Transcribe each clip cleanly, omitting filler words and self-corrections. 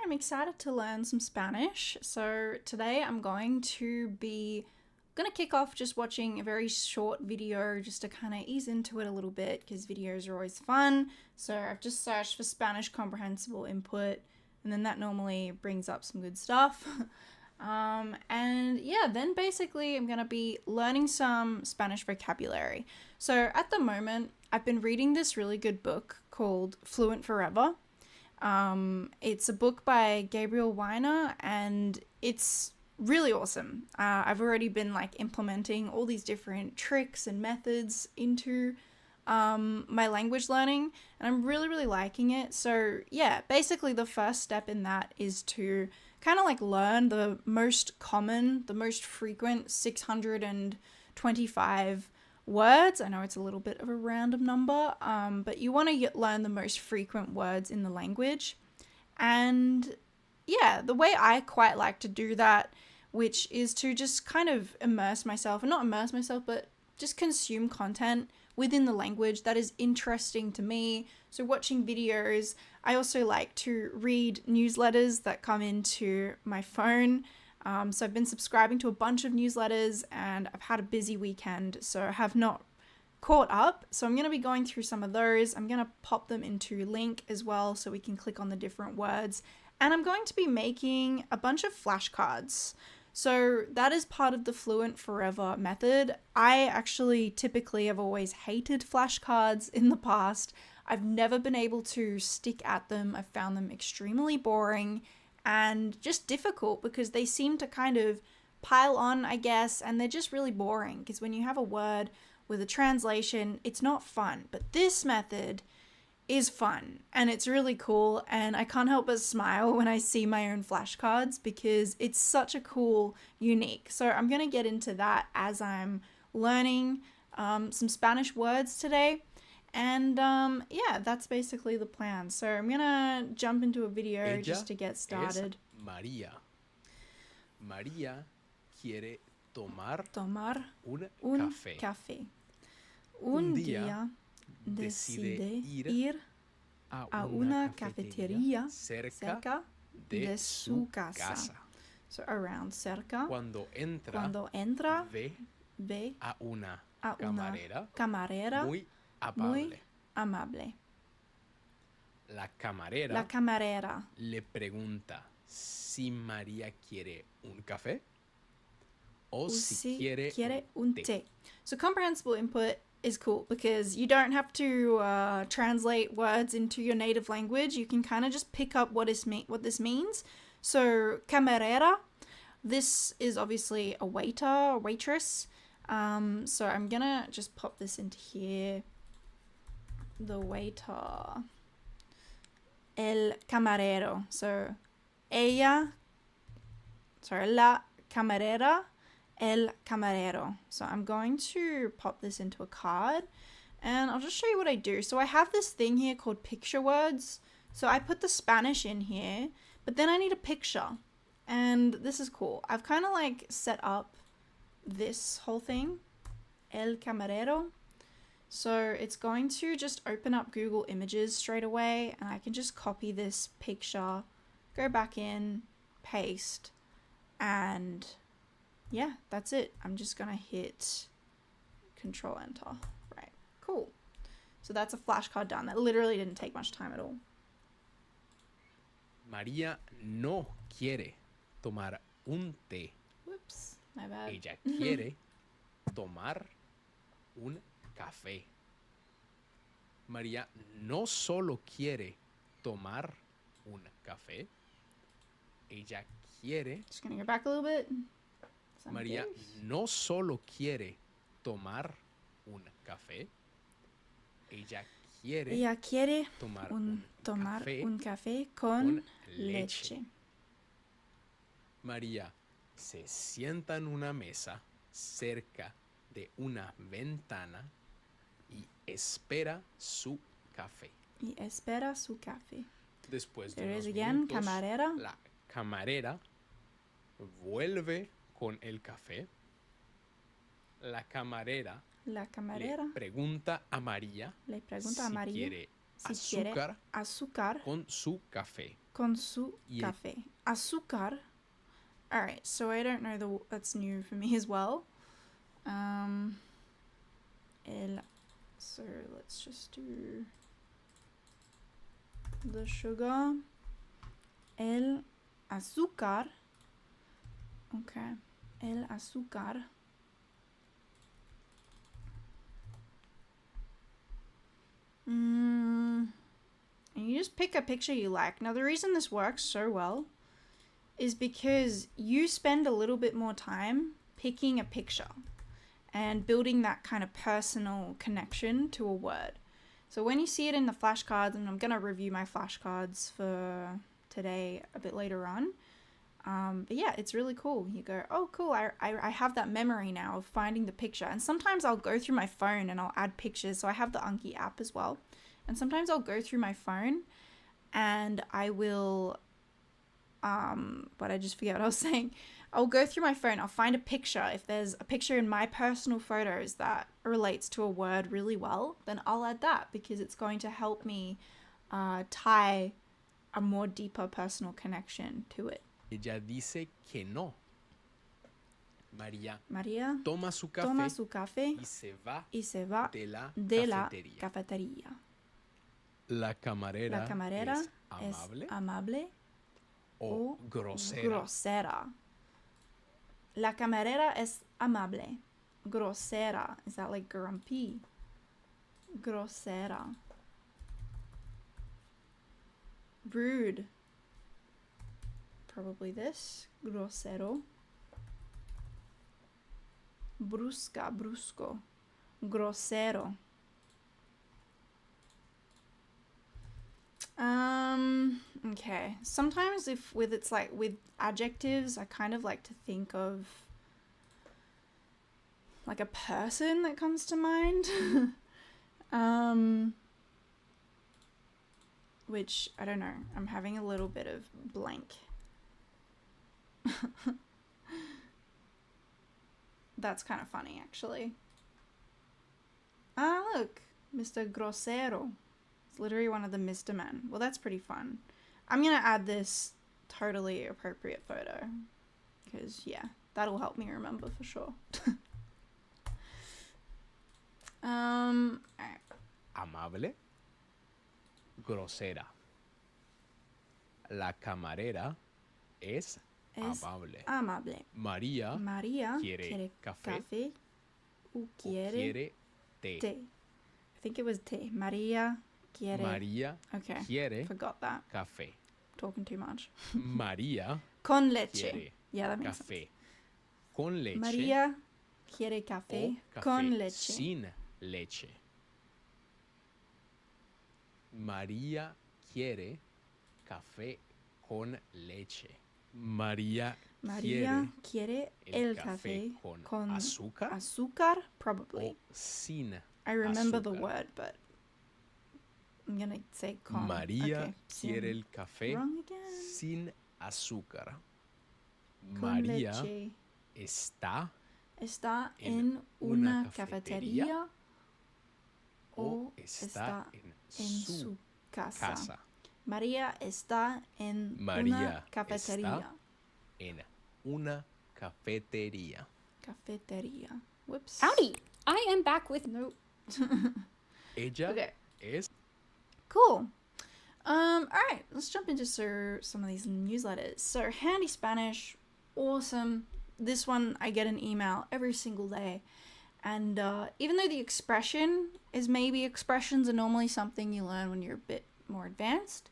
I'm excited to learn some Spanish. So today I'm going to kick off just watching a very short video just to kind of ease into it a little bit because videos are always fun. So I've just searched for Spanish comprehensible input and then that normally brings up some good stuff. And yeah, then basically I'm going to be learning some Spanish vocabulary. So at the moment, I've been reading this really good book called Fluent Forever. It's a book by Gabriel Weiner and it's really awesome. I've already been implementing all these different tricks and methods into my language learning and I'm really liking it. So yeah, basically the first step in that is to kind of learn the most frequent 625 words. I know it's a little bit of a random number, but you want to learn the most frequent words in the language. And yeah, the way I quite like to do that, which is to just kind of but just consume content within the language that is interesting to me. So watching videos, I also like to read newsletters that come into my phone. So I've been subscribing to a bunch of newsletters and I've had a busy weekend, so I have not caught up. So I'm going to be going through some of those. I'm going to pop them into link as well so we can click on the different words. And I'm going to be making a bunch of flashcards. So that is part of the Fluent Forever method. I actually typically have always hated flashcards in the past. I've never been able to stick at them. I've found them extremely boring and just difficult because they seem to kind of pile on, I guess, and they're just really boring because when you have a word with a translation, it's not fun. But this method is fun and it's really cool, and I can't help but smile when I see my own flashcards because it's such a cool, unique. So I'm going to get into that as I'm learning some Spanish words today. And yeah, that's basically the plan. So I'm going to jump into a video just to get started. María. María quiere tomar un café. Un día decide ir a una cafetería cerca de su casa. So around cerca. Cuando entra, ve a una camarera muy amable. La camarera le pregunta si María quiere un café o si quiere un té. So comprehensible input is cool because you don't have to translate words into your native language. You can kind of just pick up what this means. So camarera, this is obviously a waiter or waitress. So I'm gonna just pop this into here. The waiter. El camarero. So la camarera. El camarero. So I'm going to pop this into a card and I'll just show you what I do. So I have this thing here called picture words. So I put the Spanish in here, but then I need a picture. And this is cool. I've kind of set up this whole thing, El camarero. So it's going to just open up Google Images straight away and I can just copy this picture, go back in, paste, and yeah, that's it. I'm just gonna hit Control Enter. Right, cool. So that's a flashcard done. That literally didn't take much time at all. María no quiere tomar un té. Whoops, my bad. Ella quiere tomar un café. María no solo quiere tomar un café. Ella quiere. Just gonna go back a little bit. María no solo quiere tomar un café. Ella quiere tomar un café con leche. María se sienta en una mesa cerca de una ventana y espera su café. Después de unos minutos, la camarera vuelve con el café. La camarera le pregunta a María si quiere si quiere azúcar azúcar con su café. con su Y- café. Azúcar. All right, so I don't know that's new for me as well. So let's just do the sugar. El azúcar. Okay. El azúcar. And you just pick a picture you like. Now, the reason this works so well is because you spend a little bit more time picking a picture and building that kind of personal connection to a word. So when you see it in the flashcards, and I'm going to review my flashcards for today a bit later on, but yeah, it's really cool. You go, oh, cool, I have that memory now of finding the picture. And sometimes I'll go through my phone and I'll add pictures. So I have the Anki app as well. And sometimes I'll go through my phone and I will, but I just forget what I was saying. I'll go through my phone, I'll find a picture. If there's a picture in my personal photos that relates to a word really well, then I'll add that because it's going to help me tie a more deeper personal connection to it. Ella dice que no. María María toma su café y se va de la de la cafetería. cafetería. La camarera es amable o grosera. grosera. La camarera es amable. Grosera. Is that like grumpy? Grosera. Rude. Probably this. Grosero. Brusca, brusco. Grosero. Okay. Sometimes it's like with adjectives, I kind of like to think of like a person that comes to mind. Which I don't know. I'm having a little bit of blank. That's kind of funny, actually. Ah, look, Mr. Grosero. It's literally one of the Mr. Men. Well, that's pretty fun. I'm gonna add this totally appropriate photo because yeah, that'll help me remember for sure. Alright. Amable, grosera. La camarera es amable. María quiere café o quiere té. I think it was té. María quiere forgot that. café. Talking too much. María Con leche. quiere Yeah, that makes café sense. con leche. María quiere café o con leche. sin leche. María quiere café con leche. María quiere el café con azúcar. Azúcar, probably. O sin I remember the azúcar. word, but I'm gonna say con. María Okay. quiere el café Wrong again. sin azúcar. Con María leche. está en una cafetería o está en su casa. María está en María una cafetería. Está en una cafetería. Cafetería. Whoops. Howdy! I am back with... Nope. Ella Okay. es Cool. All right, let's jump into some of these newsletters. So, Handy Spanish, awesome. This one, I get an email every single day. And even though the expressions are normally something you learn when you're a bit more advanced,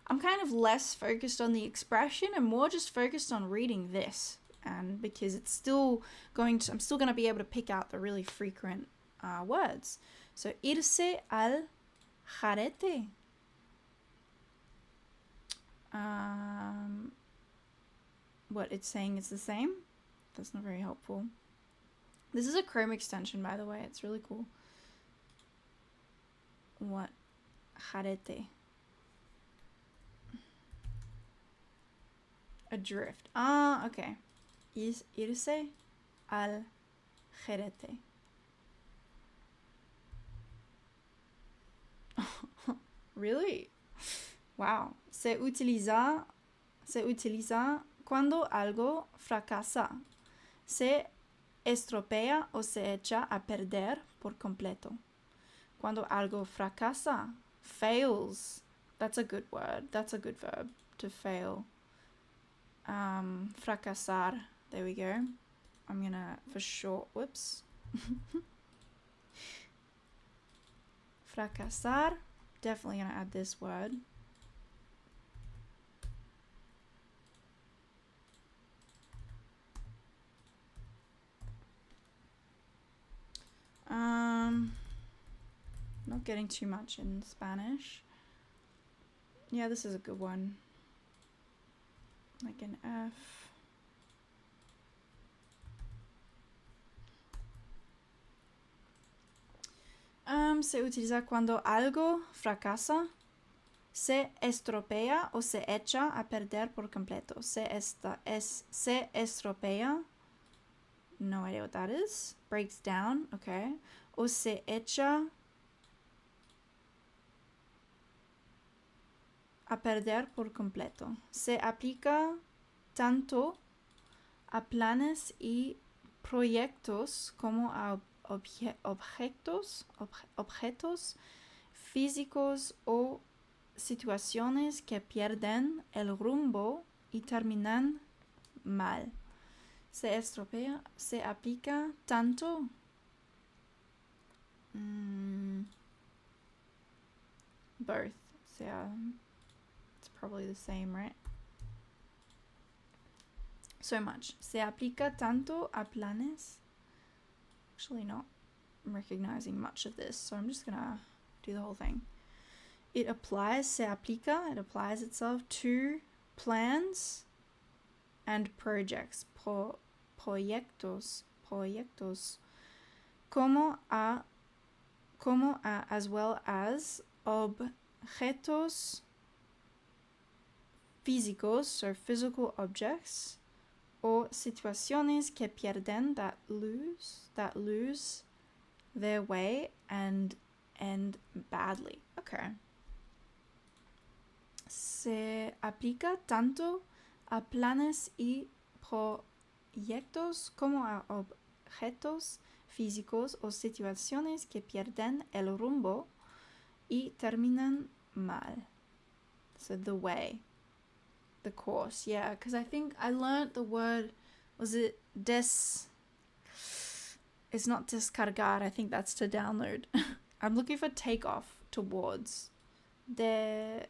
I'm kind of less focused on the expression and more just focused on reading this. And because I'm still going to be able to pick out the really frequent words. So, irse al jarete. What it's saying is the same? That's not very helpful. This is a Chrome extension, by the way. It's really cool. What? Jarete. Adrift. Ah, okay. Irse al jarete. Really? Wow. Se utiliza cuando algo fracasa. Se estropea o se echa a perder por completo. Cuando algo fracasa. Fails. That's a good word. That's a good verb. To fail. Fracasar. There we go. I'm gonna, for short, whoops. Fracasar. Definitely gonna add this word. Not getting too much in Spanish. Yeah, this is a good one. Like an F. Se utiliza cuando algo fracasa, se estropea o se echa a perder por completo. Se estropea. No idea what that is. Breaks down. Okay. O se echa a perder por completo. Se aplica tanto a planes y proyectos como a objetos físicos o situaciones que pierden el rumbo y terminan mal. Se estropea, se aplica tanto. Both. It's probably the same, right? So much. Se aplica tanto a planes. Actually not recognizing much of this, so I'm just gonna do the whole thing. It applies, se aplica, it applies itself to plans and projects. Proyectos. Como a as well as objetos físicos, so physical objects, or situaciones que pierden, that lose their way and end badly. Okay. Se aplica tanto a planes y proyectos como a objetos físicos o situaciones que pierden el rumbo y terminan mal. So the way. The course, yeah, because I think I learned the word, was it it's not descargar, I think that's to download. I'm looking for take off, towards. I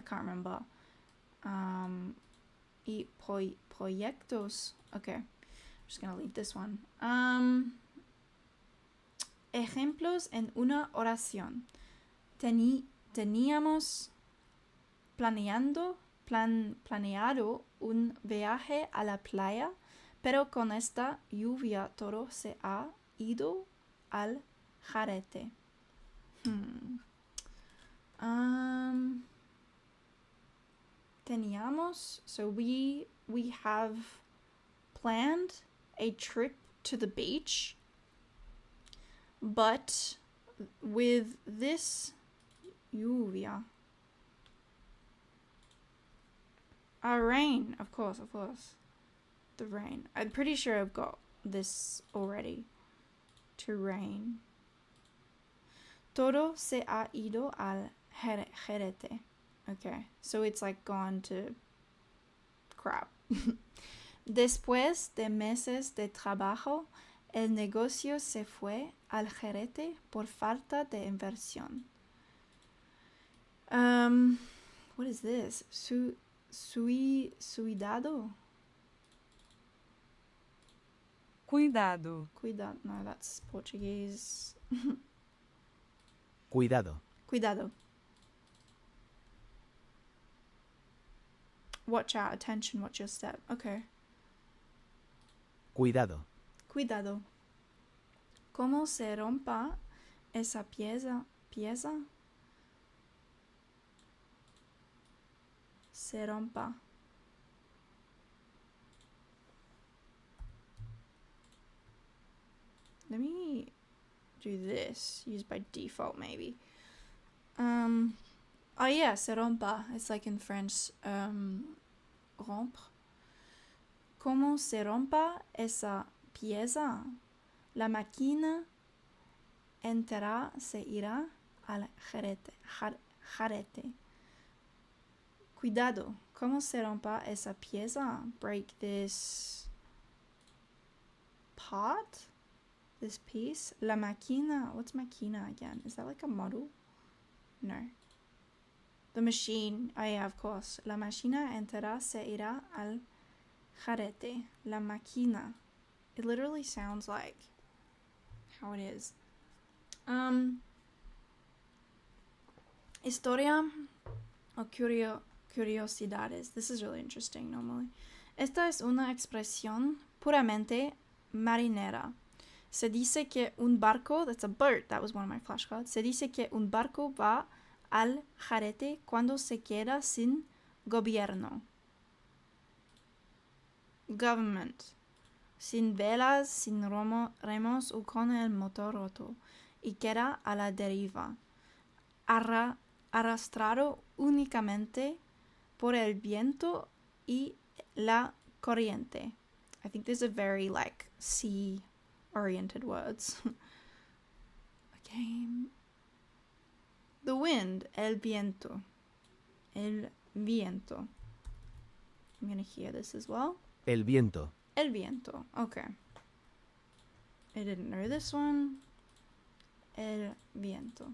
can't remember. Y proyectos. Okay, I'm just gonna leave this one. Ejemplos en una oración. Teníamos planeado un viaje a la playa, pero con esta lluvia todo se ha ido al garete. Teníamos, so we have planned a trip to the beach, but with this lluvia. Rain, of course. The rain. I'm pretty sure I've got this already. To rain. Todo se ha ido al gerete. Okay, so it's like gone to crap. Después de meses de trabajo, el negocio se fue al gerete por falta de inversión. What is this? Cuidado. No, that's Portuguese. Cuidado. Watch out, attention, watch your step. Okay. Cuidado. ¿Cómo se rompa esa pieza? Se rompa. Let me do this. Use by default, maybe. Oh yeah, se rompa. It's like in French, rompre. ¿Cómo se rompa esa pieza? La máquina entera se irá al jarete. Cuidado. ¿Cómo se rompa esa pieza? Break this part? This piece? La máquina. What's máquina again? Is that like a model? No. The machine. Oh yeah, of course. La máquina entera se irá al jarete. La máquina. It literally sounds like how it is. Historia o curiosidades. This is really interesting normally. Esta es una expresión puramente marinera. Se dice que un barco, that's a boat, that was one of my flashcards. Se dice que un barco va al jarete cuando se queda sin gobierno. Government. Sin velas, sin remos o con el motor roto. Y queda a la deriva. Arrastrado únicamente por el viento y la corriente. I think these are very like sea-oriented words. Okay. The wind, el viento. El viento. I'm going to hear this as well. El viento. El viento. Okay. I didn't know this one. El viento.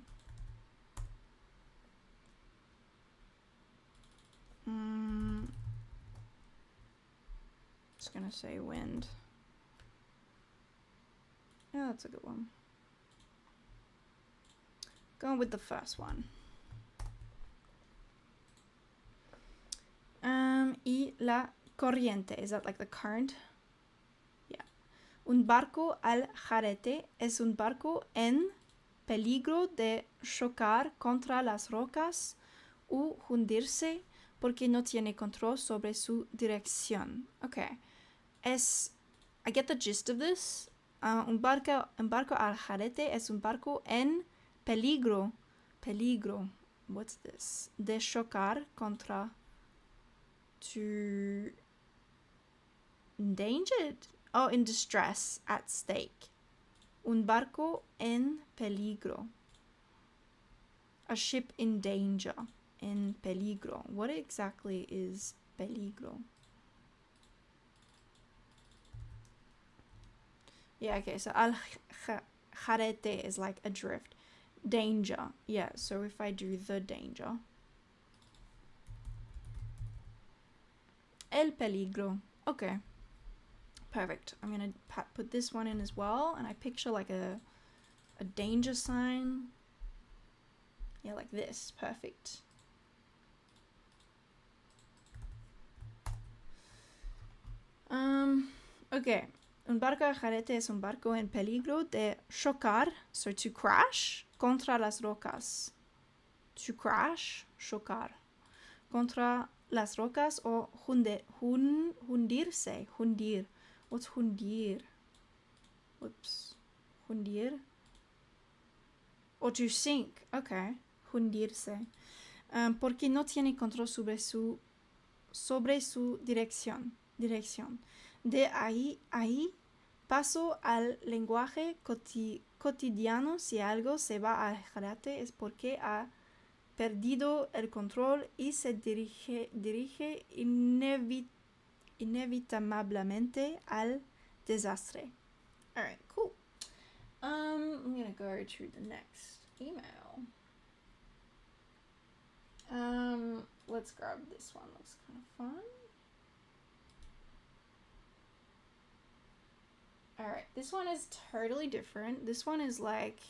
Just gonna say wind. Yeah, that's a good one. Going with the first one. Y la corriente. Is that like the current? Yeah. Un barco al jarete es un barco en peligro de chocar contra las rocas o hundirse porque no tiene control sobre su dirección. Okay. I get the gist of this. Un barco al jarete es un barco en peligro. Peligro. What's this? De chocar contra. To. Endangered? Oh, in distress. At stake. Un barco en peligro. A ship in danger. En peligro. What exactly is peligro? Yeah, okay, so al jarete is like adrift. Danger. Yeah, so if I do the danger. El peligro. Okay. Perfect. I'm going to put this one in as well. And I picture like a danger sign. Yeah, like this. Perfect. Okay. Un barco al jarete es un barco en peligro de chocar, so to crash, contra las rocas. To crash, chocar. Contra las rocas o hundirse. Hundir. What's hundir? Whoops. Hundir. Or to sink. Okay. Hundirse. Porque no tiene control sobre su dirección. De ahí paso al lenguaje cotidiano. Si algo se va al jarate es porque ha perdido el control y se dirige inevitablemente al desastre. Alright, cool. I'm gonna go to the next email. Let's grab this one. Looks kind of fun. Alright, this one is totally different. This one is like,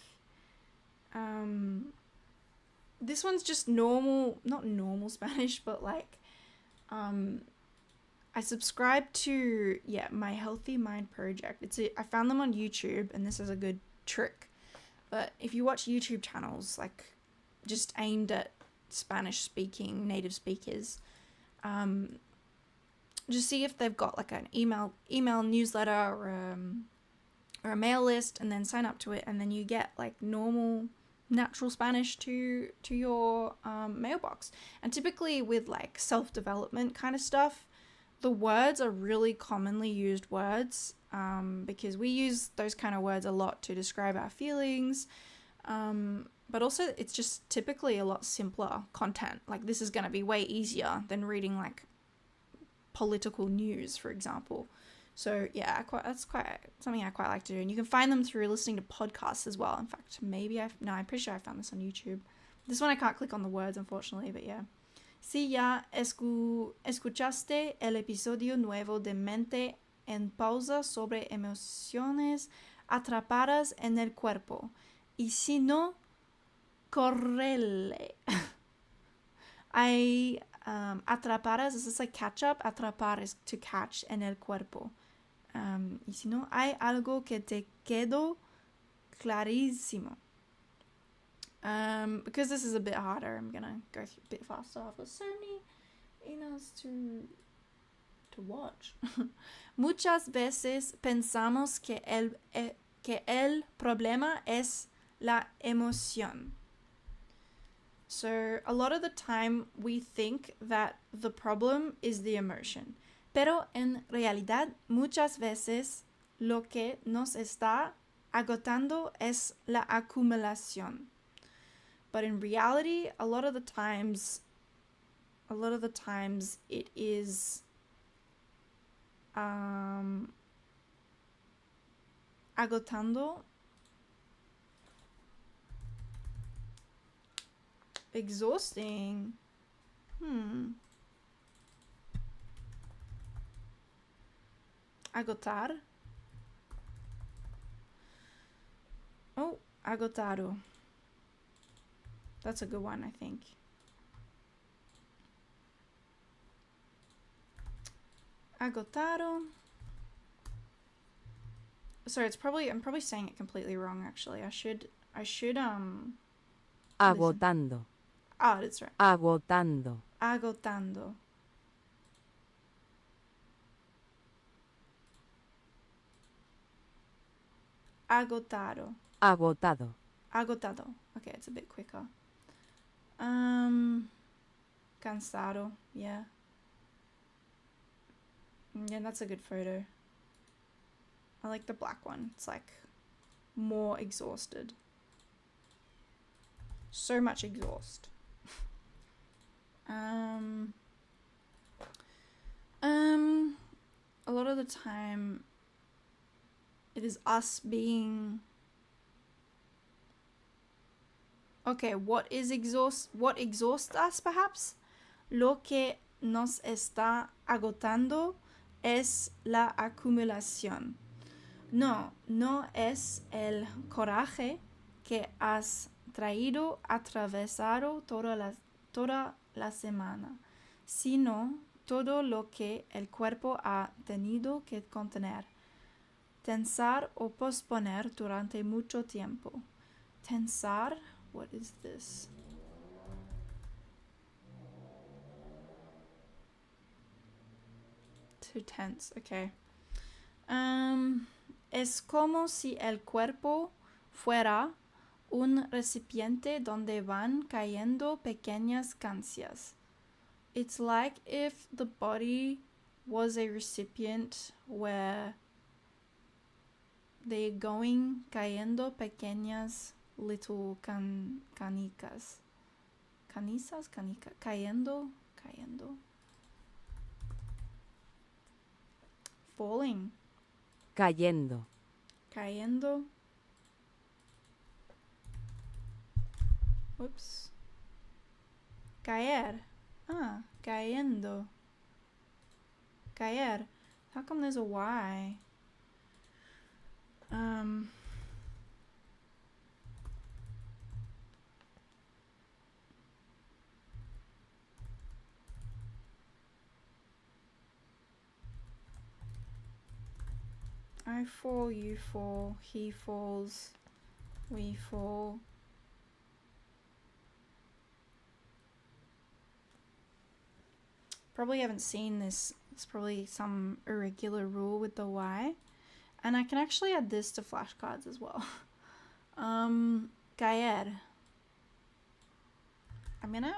this one's just normal, not normal Spanish, but like, I subscribe to, My Healthy Mind Project. I found them on YouTube, and this is a good trick. But if you watch YouTube channels, like, just aimed at Spanish-speaking native speakers, just see if they've got like an email newsletter or a mail list, and then sign up to it, and then you get like normal natural Spanish to your mailbox. And typically with like self-development kind of stuff, the words are really commonly used words, because we use those kind of words a lot to describe our feelings, but also it's just typically a lot simpler content. Like this is going to be way easier than reading like political news, for example. So yeah, that's quite something I quite like to do. And you can find them through listening to podcasts as well. In fact, I'm pretty sure I found this on YouTube. This one I can't click on the words, unfortunately, but yeah. Si ya escuchaste el episodio nuevo de Mente en Pausa sobre emociones atrapadas en el cuerpo. Y si no, correle. Atrapadas, this is like catch up. Atrapar is to catch en el cuerpo. Y si no, hay algo que te quedó clarísimo. Because this is a bit harder, I'm gonna go through a bit faster. I've got so many emails to watch. Muchas veces pensamos que el problema es la emoción. So a lot of the time we think that the problem is the emotion. Pero en realidad muchas veces lo que nos está agotando es la acumulación. But in reality, a lot of the times it is agotando, exhausting. Agotar. Oh, agotado. That's a good one, I think. Agotado. Sorry, I'm probably saying it completely wrong actually. I should Agotando. Oh, that's right. Agotando. Agotando. Agotado. Agotado. Agotado. Okay, it's a bit quicker. Cansado. Yeah. Yeah, that's a good photo. I like the black one. It's like more exhausted. So much exhaust. A lot of the time it is us being okay, what exhausts us perhaps? Lo que nos está agotando es la acumulación. No es el coraje que has traído atravesado toda la semana, sino todo lo que el cuerpo ha tenido que contener, tensar o posponer durante mucho tiempo. Tensar, what is this? To tense, okay. Es como si el cuerpo fuera un recipiente donde van cayendo pequeñas cancias. It's like if the body was a recipient where they're going cayendo pequeñas little canicas. Cayendo. Falling. Cayendo. Whoops. Caer. Cayendo. Caer. How come there's a Y? I fall, you fall, he falls, we fall. Probably haven't seen this. It's probably some irregular rule with the Y. And I can actually add this to flashcards as well. Caer. I'm gonna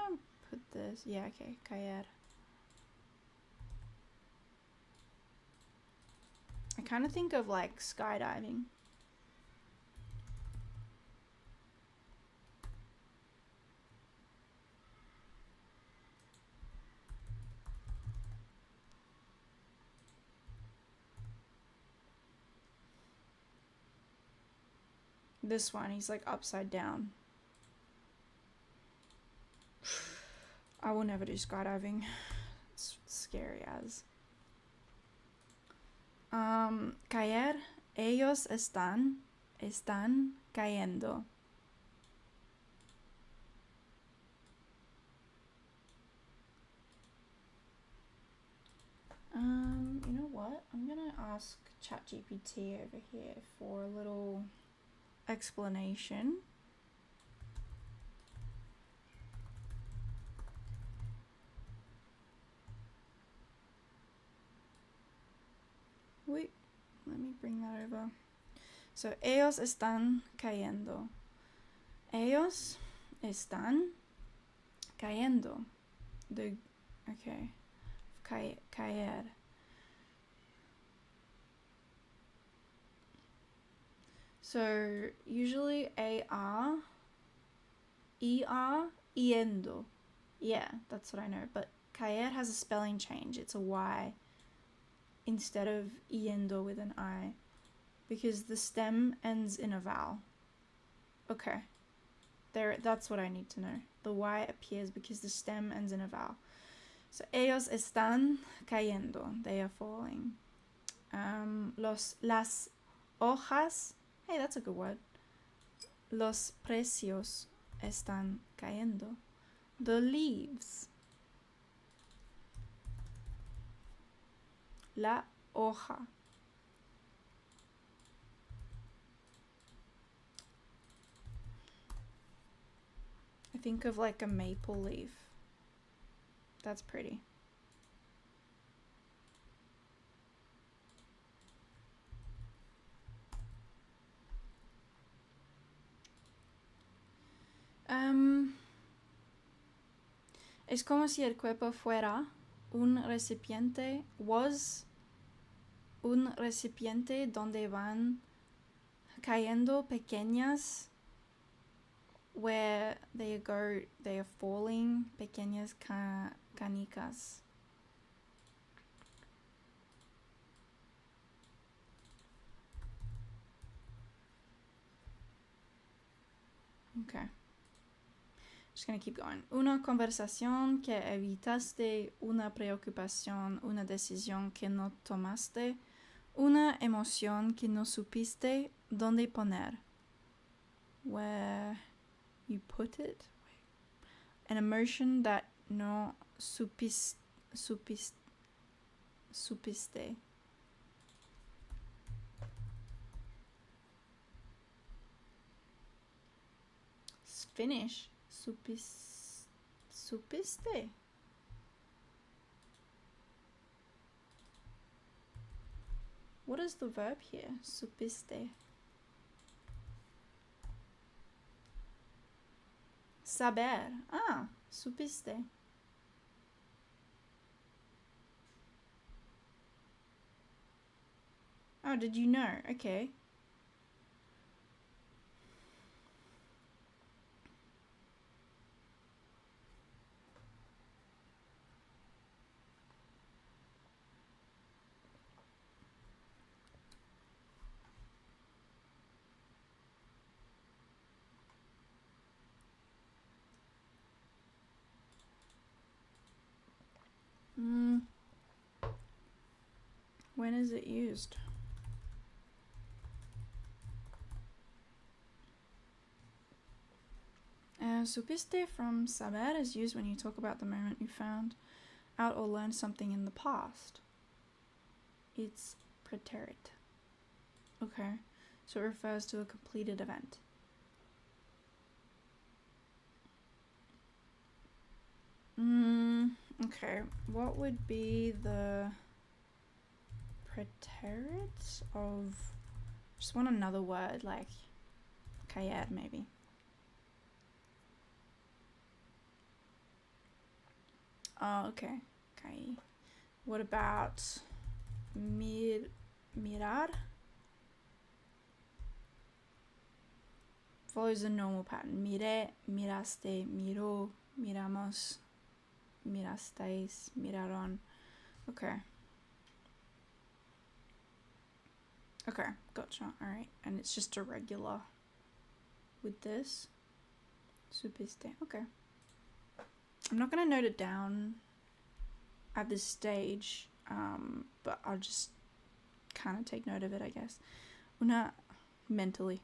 put this, yeah, okay, caer. I kind of think of like skydiving. This one, he's like upside down. I will never do skydiving. It's scary as. Caer. Ellos están cayendo. You know what? I'm gonna ask ChatGPT over here for a little explanation. Wait, let me bring that over. So, ellos están cayendo. Ellos están cayendo. Okay. Caer. So, usually AR, ER, yendo. Yeah, that's what I know. But caer has a spelling change. It's a Y instead of yendo with an I. Because the stem ends in a vowel. Okay. That's what I need to know. The Y appears because the stem ends in a vowel. So, ellos están cayendo. They are falling. Las hojas. Hey, that's a good word. Los precios están cayendo. The leaves. La hoja. I think of like a maple leaf. That's pretty. Es como si el cuerpo fuera un recipiente, was un recipiente donde van cayendo pequeñas, where they are falling pequeñas canicas. Okay. Just gonna keep going. Una conversación que evitaste, una preocupación, una decisión que no tomaste, una emoción que no supiste dónde poner. Where you put it? An emotion that no supiste. Finish. Supiste. What is the verb here? Supiste. Saber. Ah, supiste. Oh, did you know? Okay. When is it used? Supiste from saber is used when you talk about the moment you found out or learned something in the past. It's preterit. Okay, so it refers to a completed event. Okay, what would be the preterit of... Just want another word, like caer maybe. Oh, okay. Caí. What about mirar? Follows a normal pattern. Mire, miraste, miró, miramos, mirasteis, miraron. Okay. Okay, gotcha. Alright. And it's just a regular with this. Supiste. Okay. I'm not going to note it down at this stage, but I'll just kind of take note of it, I guess. Mentally.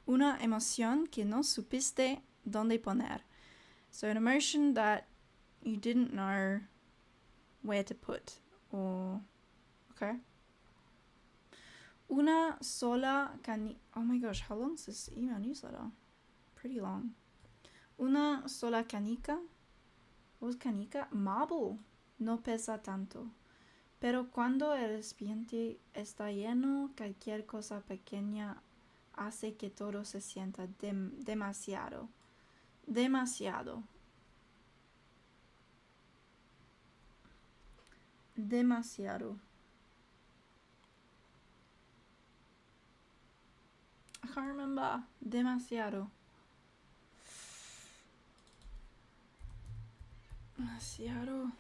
Una emoción que no supiste dónde poner. So an emotion that you didn't know where to put. Or, okay. Una sola oh my gosh, how long is this email newsletter? Pretty long. Una sola canica. What was canica? Marble. No pesa tanto. Pero cuando el recipiente está lleno, cualquier cosa pequeña hace que todo se sienta demasiado. Demasiado. Demasiado. I can't remember. Demasiado. Demasiado.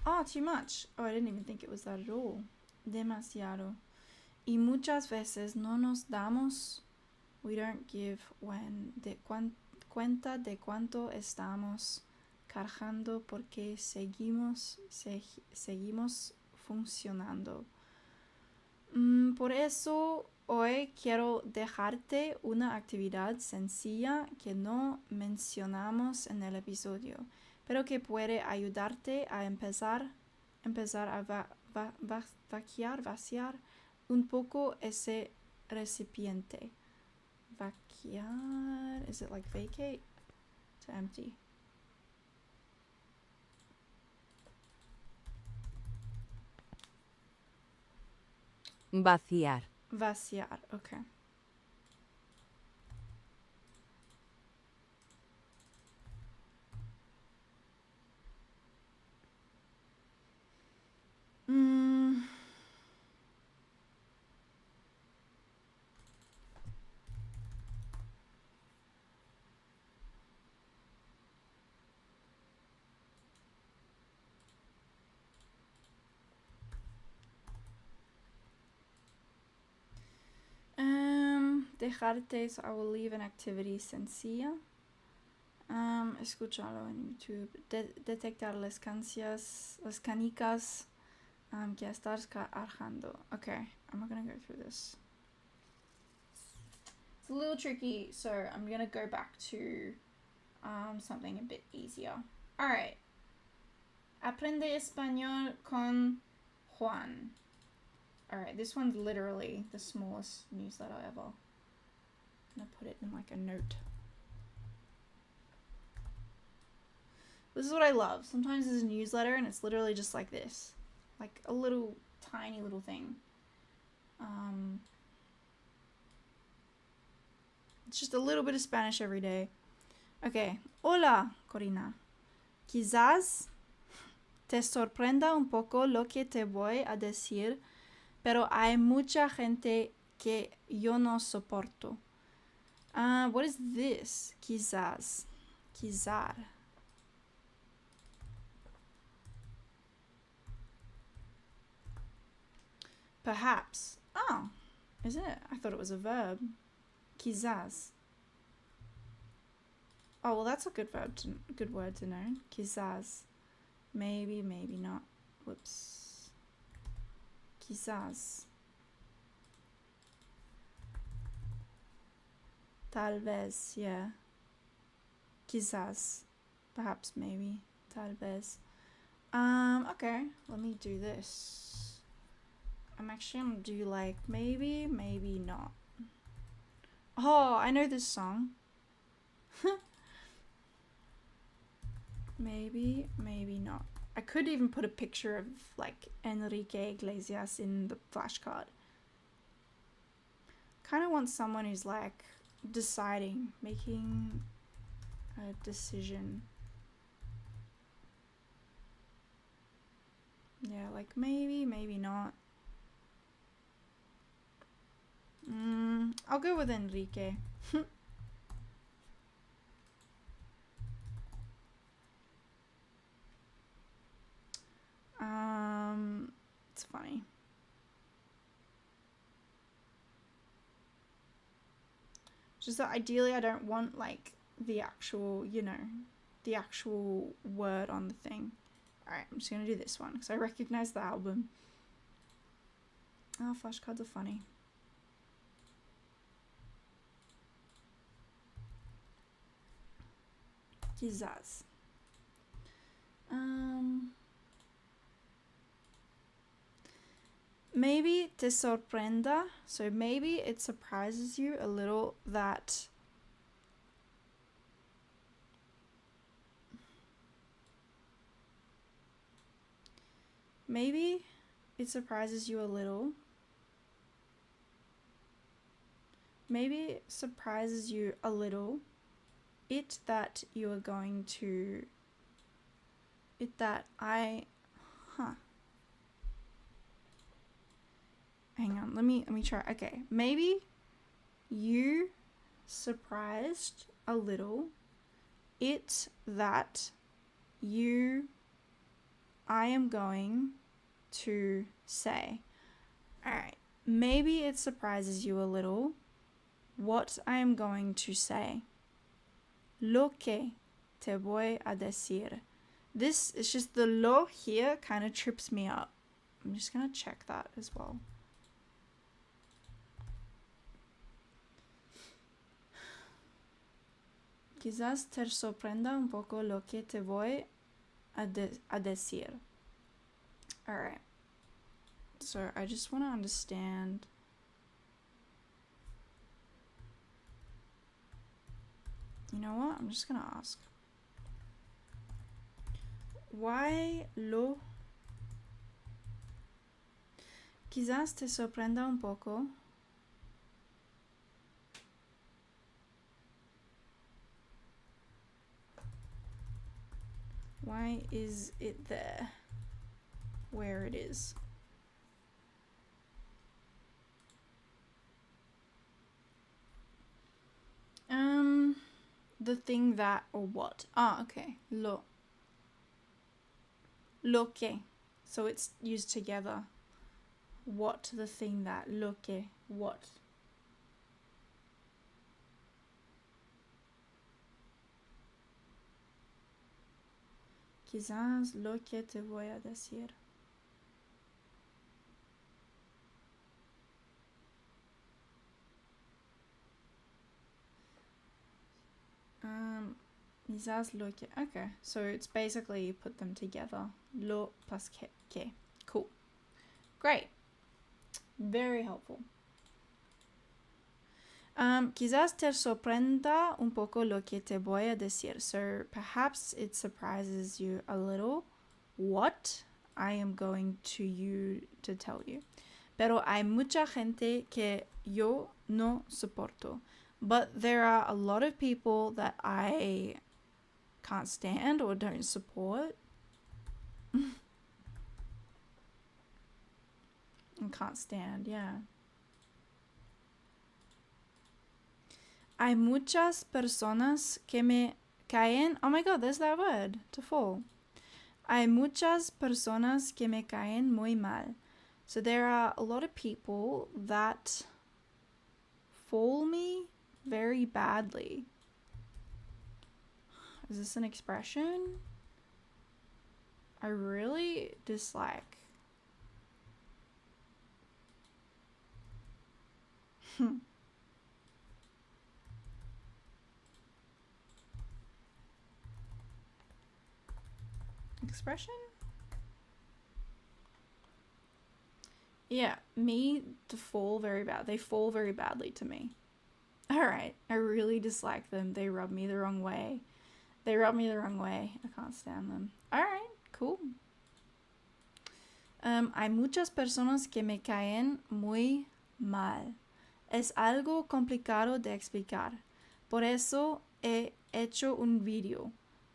Oh, too much. Oh, I didn't even think it was that at all. Demasiado. Y muchas veces no nos damos, we don't give cuenta de cuánto estamos cargando porque seguimos funcionando. Por eso hoy quiero dejarte una actividad sencilla que no mencionamos en el episodio, pero que puede ayudarte a empezar a vaciar un poco ese recipiente. Vaciar, is it like vacate? To empty. Vaciar. Vaciar, okay. Dejarte, so I will leave an activity sencilla. Escucharlo en YouTube. Detectar las canicas que estás cargando. Okay, I'm not gonna go through this. It's a little tricky, so I'm gonna go back to something a bit easier. Alright. Aprende español con Juan. Alright, this one's literally the smallest newsletter ever. I'm gonna put it in like a note. This is what I love. Sometimes there's a newsletter and it's literally just like this. Like a little tiny little thing. It's just a little bit of Spanish every day. Okay. Hola, Corina. Quizás te sorprenda un poco lo que te voy a decir, pero hay mucha gente que yo no soporto. What is this? Quizás. Quizar. Perhaps. Oh, is it? I thought it was a verb. Quizás. Oh, well, that's a good word to know. Quizás. Maybe, maybe not. Whoops. Quizás. Tal vez, yeah. Quizás. Perhaps, maybe. Tal vez. Okay, let me do this. I'm actually gonna do like maybe, maybe not. Oh, I know this song. Maybe, maybe not. I could even put a picture of like Enrique Iglesias in the flashcard. Kind of want someone who's like deciding, making a decision. like maybe, maybe not. I'll go with Enrique. It's funny. Just that ideally I don't want like the actual, the actual word on the thing. Alright, I'm just gonna do this one because I recognize the album. Oh, flashcards are funny. Quizás. Maybe te sorprenda. So maybe it surprises you a little that maybe it surprises you a little. Maybe it surprises you a little. It that you are going to. It that I. Hang on, let me try. Okay, maybe you surprised a little. It that you. I am going to say. Alright, maybe it surprises you a little what I am going to say. Lo que te voy a decir. This is just the lo here kind of trips me up. I'm just going to check that as well. Quizás te sorprenda un poco lo que te voy a decir. Alright. So I just want to understand. You know what? I'm just going to ask. Why lo? Quizás te sorprenda un poco. Why is it there? Where it is? The thing that or what? Ah, okay. Lo que. So it's used together. What, the thing that. Lo que. What? Quizás lo que te voy a decir. Quizás lo que. Okay, so it's basically you put them together. Lo plus que. Cool. Great. Very helpful. Quizás te sorprenda un poco lo que te voy a decir. So perhaps it surprises you a little what I am going to tell you. Pero hay mucha gente que yo no soporto. But there are a lot of people that I can't stand or don't support. And can't stand, yeah. Hay muchas personas que me caen. Oh my god, there's that word, to fall. Hay muchas personas que me caen muy mal. So there are a lot of people that fall me very badly. Is this an expression? I really dislike. Expression? Yeah, me to fall very bad. They fall very badly to me. Alright, I really dislike them. They rub me the wrong way. I can't stand them. Alright, cool. Hay muchas personas que me caen muy mal. Es algo complicado de explicar. Por eso he hecho un video.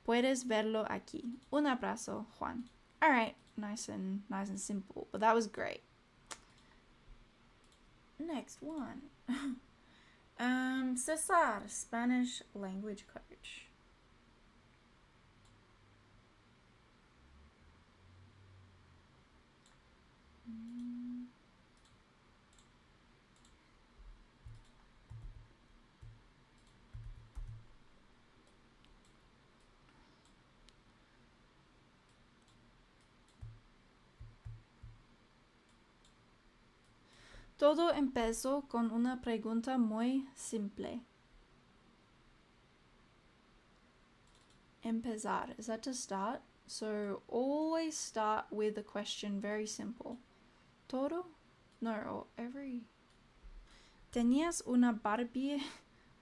Puedes verlo aquí. Un abrazo, Juan. All right, nice and simple, but that was great. Next one. Cesar, Spanish language coach. Todo empezó con una pregunta muy simple. Empezar. Is that to start? So always start with a question very simple. Todo? No, or every. ¿Tenías una Barbie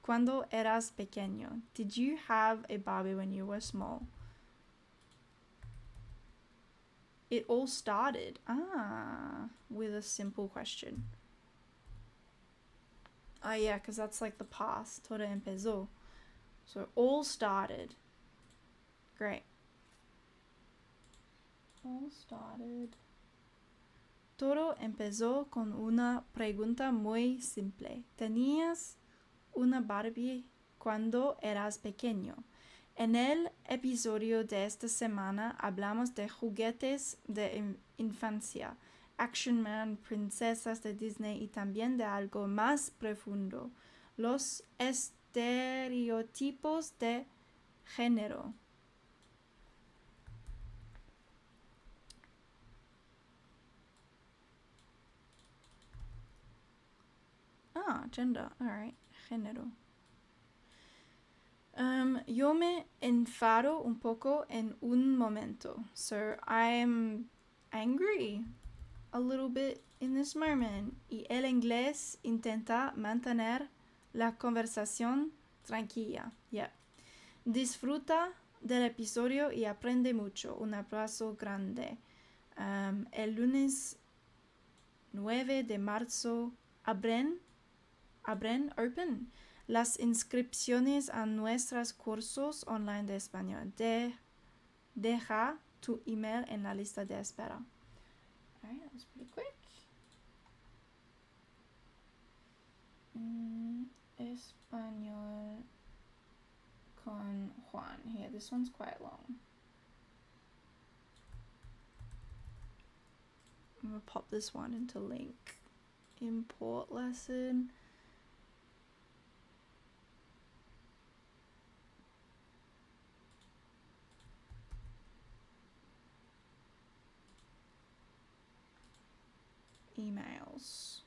cuando eras pequeño? Did you have a Barbie when you were small? It all started. With a simple question. Oh yeah, because that's like the past. Todo empezó. So all started. Great. All started. Todo empezó con una pregunta muy simple. ¿Tenías una Barbie cuando eras pequeño? En el episodio de esta semana hablamos de juguetes de infancia, Action Man, princesas de Disney y también de algo más profundo, los estereotipos de género. Gender, alright, género. Yo me enfado un poco en un momento. So I'm angry a little bit in this moment. Y el inglés intenta mantener la conversación tranquila. Yeah. Disfruta del episodio y aprende mucho. Un abrazo grande. El lunes 9 de marzo abren open las inscripciones a nuestros cursos online de español. Deja tu email en la lista de espera. Alright, that was pretty quick. Español con Juan. Here, this one's quite long. I'm gonna pop this one into link. Import lesson. Emails.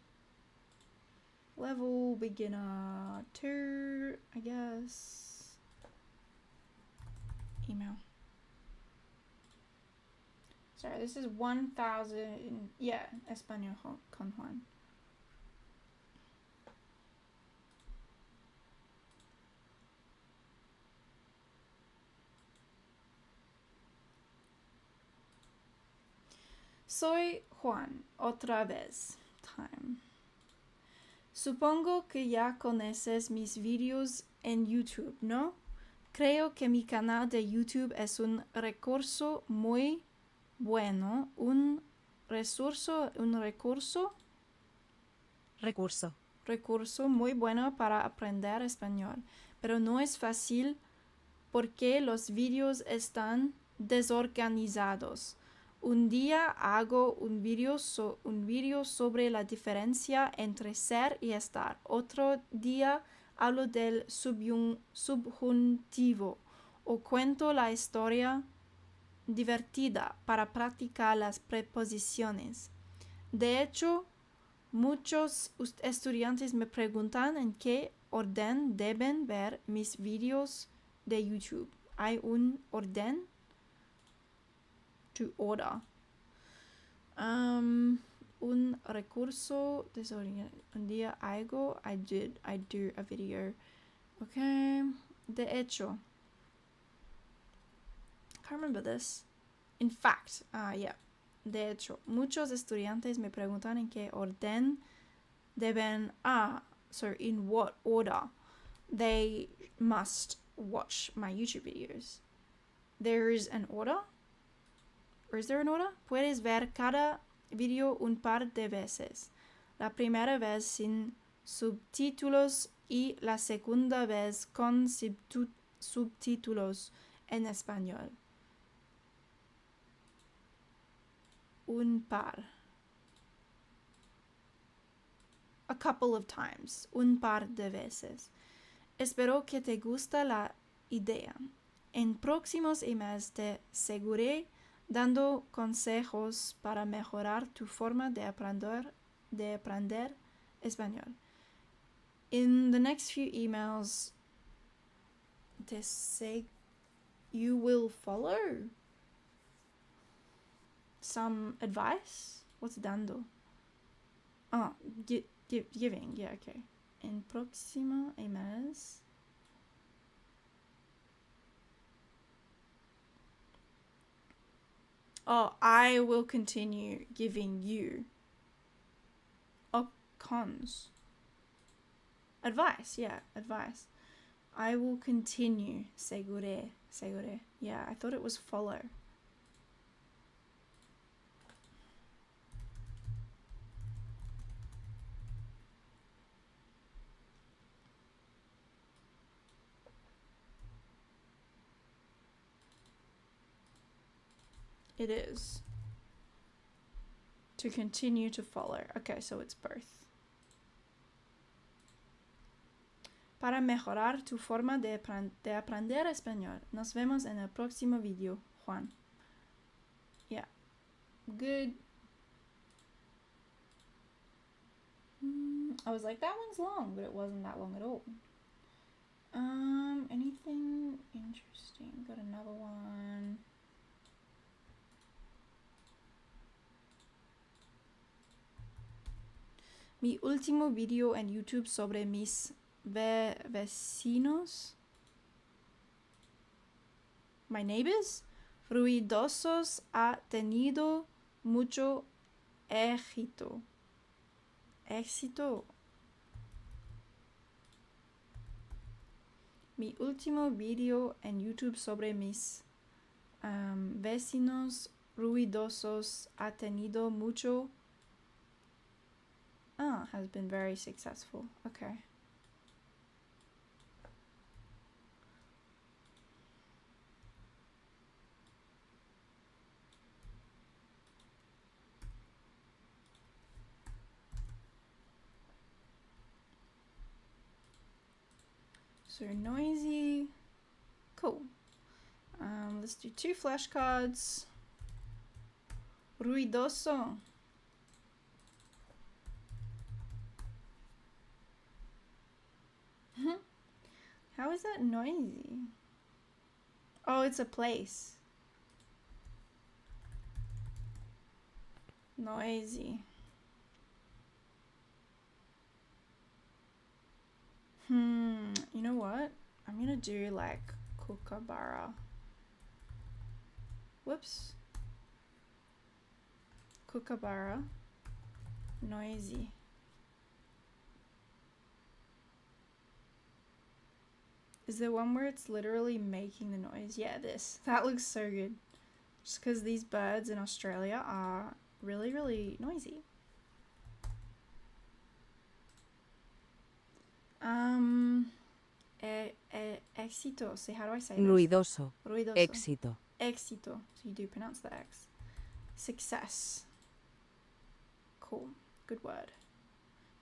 Level beginner 2, I guess. Email. Sorry, this is 1000. Yeah, Espanol con Juan. Soy Juan, otra vez. Time. Supongo que ya conoces mis vídeos en YouTube, ¿no? Creo que mi canal de YouTube es un recurso muy bueno. Recurso muy bueno para aprender español. Pero no es fácil porque los vídeos están desorganizados. Un día hago un vídeo sobre la diferencia entre ser y estar. Otro día hablo del subjuntivo o cuento la historia divertida para practicar las preposiciones. De hecho, muchos estudiantes me preguntan en qué orden deben ver mis vídeos de YouTube. ¿Hay un orden? To order. Un recurso un día I do a video. Okay. De hecho. Can't remember this. In fact, yeah. De hecho, muchos estudiantes me preguntan en qué orden deben, so in what order they must watch my YouTube videos. There is an order? or is there an order? Puedes ver cada video un par de veces. La primera vez sin subtítulos y la segunda vez con subtítulos en español. Un par. A couple of times. Un par de veces. Espero que te guste la idea. En próximos emails te seguiré dando consejos para mejorar tu forma de aprender español. In the next few emails, you will follow some advice. What's dando? Oh, giving. Yeah, okay. En próximo emails. Oh, I will continue giving you cons. Advice, yeah, advice. I will continue. Segure. Yeah, I thought it was follow. It is. To continue to follow. Okay, so it's both. Para mejorar tu forma de aprender español. Nos vemos en el próximo video, Juan. Yeah. Good. I was like, that one's long, but it wasn't that long at all. Anything interesting? Got another one. Mi último video en YouTube sobre mis vecinos, my neighbors, ruidosos ha tenido mucho éxito. Mi último video en YouTube sobre mis vecinos ruidosos ha tenido mucho has been very successful. Okay. So noisy. Cool. Let's do 2 flashcards. Ruidoso. How is that noisy? Oh, it's a place. Noisy. You know what? I'm gonna do like kookaburra. Whoops. Kookaburra. Noisy. Is there one where it's literally making the noise? Yeah, this. That looks so good. Just because these birds in Australia are really, really noisy. Éxito. See, how do I say this? Ruidoso. Ruidoso. Éxito. Éxito. So you do pronounce the X. Success. Cool. Good word.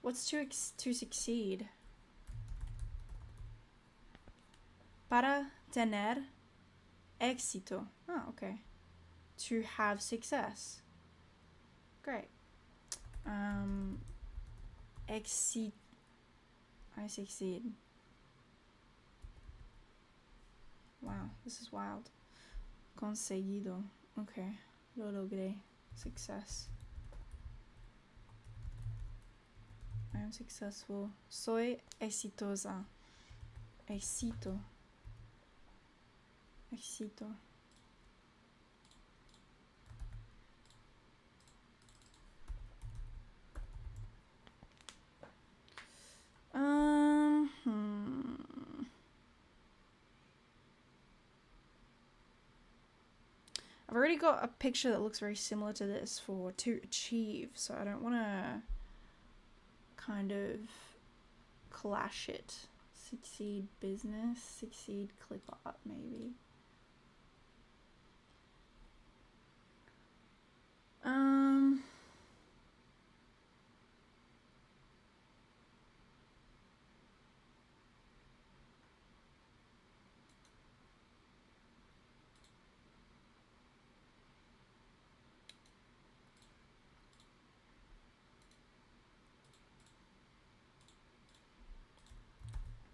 What's to succeed? Para tener éxito. Oh, okay. To have success. Great. I succeed. Wow, this is wild. Conseguido. Okay. Lo logré. Success. I am successful. Soy exitosa. Éxito. Éxito. I've already got a picture that looks very similar to this for to achieve, so I don't want to kind of clash it. Succeed business, succeed clip art, maybe.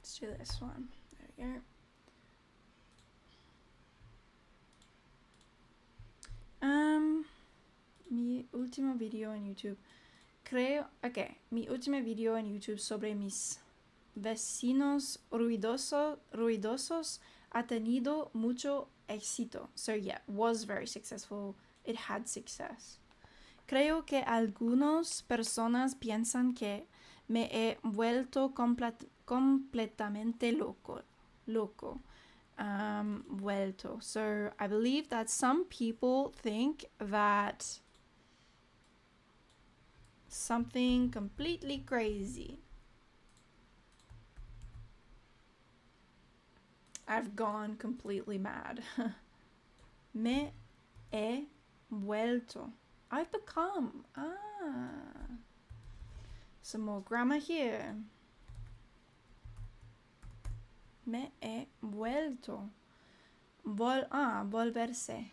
Let's do this one. There we go. Mi último video en YouTube. Mi último video en YouTube sobre mis vecinos ruidosos ha tenido mucho éxito. So yeah, was very successful. It had success. Creo que algunas personas piensan que me he vuelto completamente loco. Vuelto. So I believe that some people think that something completely crazy. I've gone completely mad. Me he vuelto. I've become. Some more grammar here. Me he vuelto. Volverse.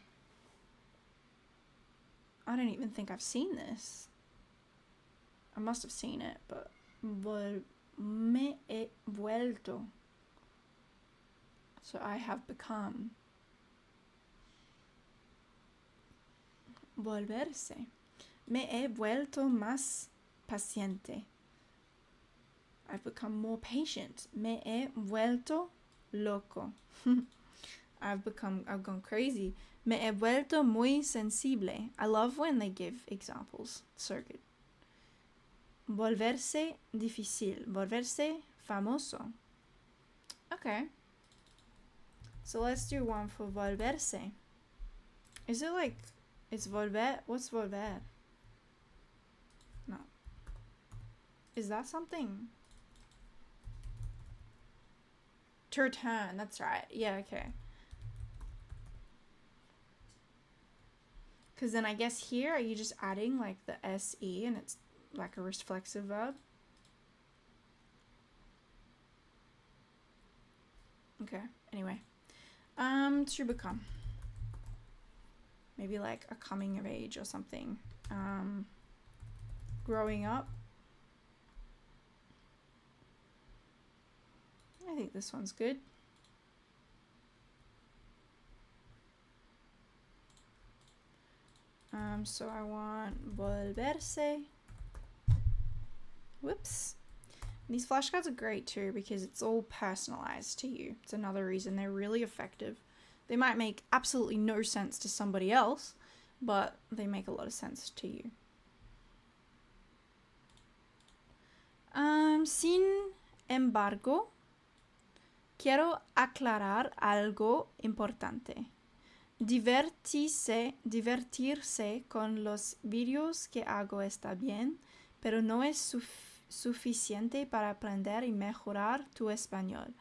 I don't even think I've seen this. I must have seen it, but me he vuelto. So I have become. Volverse. Me he vuelto más paciente. I've become more patient. Me he vuelto loco. I've gone crazy. Me he vuelto muy sensible. I love when they give examples. So good. Volverse difícil. Volverse famoso. Okay. So let's do one for volverse. Is it like, it's volver? What's volver? No. Is that something? To return, that's right. Yeah, okay. Because then I guess here, are you just adding like the SE and it's like a reflexive verb? Okay, anyway. To become. Maybe like a coming of age or something. Growing up. I think this one's good. So I want volverse. Whoops. These flashcards are great too because it's all personalized to you. It's another reason they're really effective. They might make absolutely no sense to somebody else, but they make a lot of sense to you. Sin embargo, quiero aclarar algo importante. Divertirse con los vídeos que hago está bien, pero no es suficiente para aprender y mejorar tu español.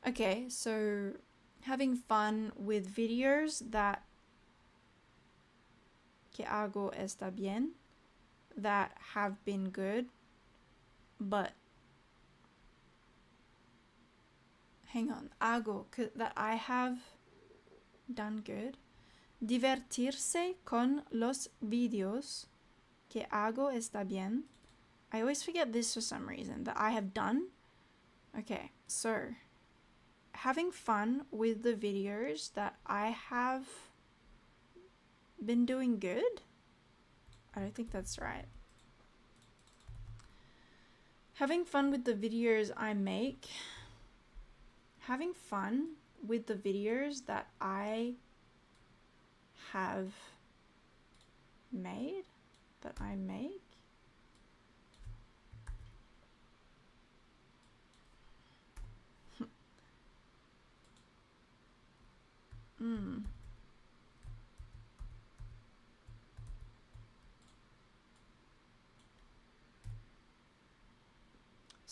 Okay, so having fun with videos that que hago está bien, that have been good, but hang on, hago, that I have done good. Divertirse con los videos que hago está bien. I always forget this for some reason, that I have done. Okay, so having fun with the videos that I have been doing good. I don't think that's right. Having fun with the videos I make. Having fun with the videos that I have made, that I make.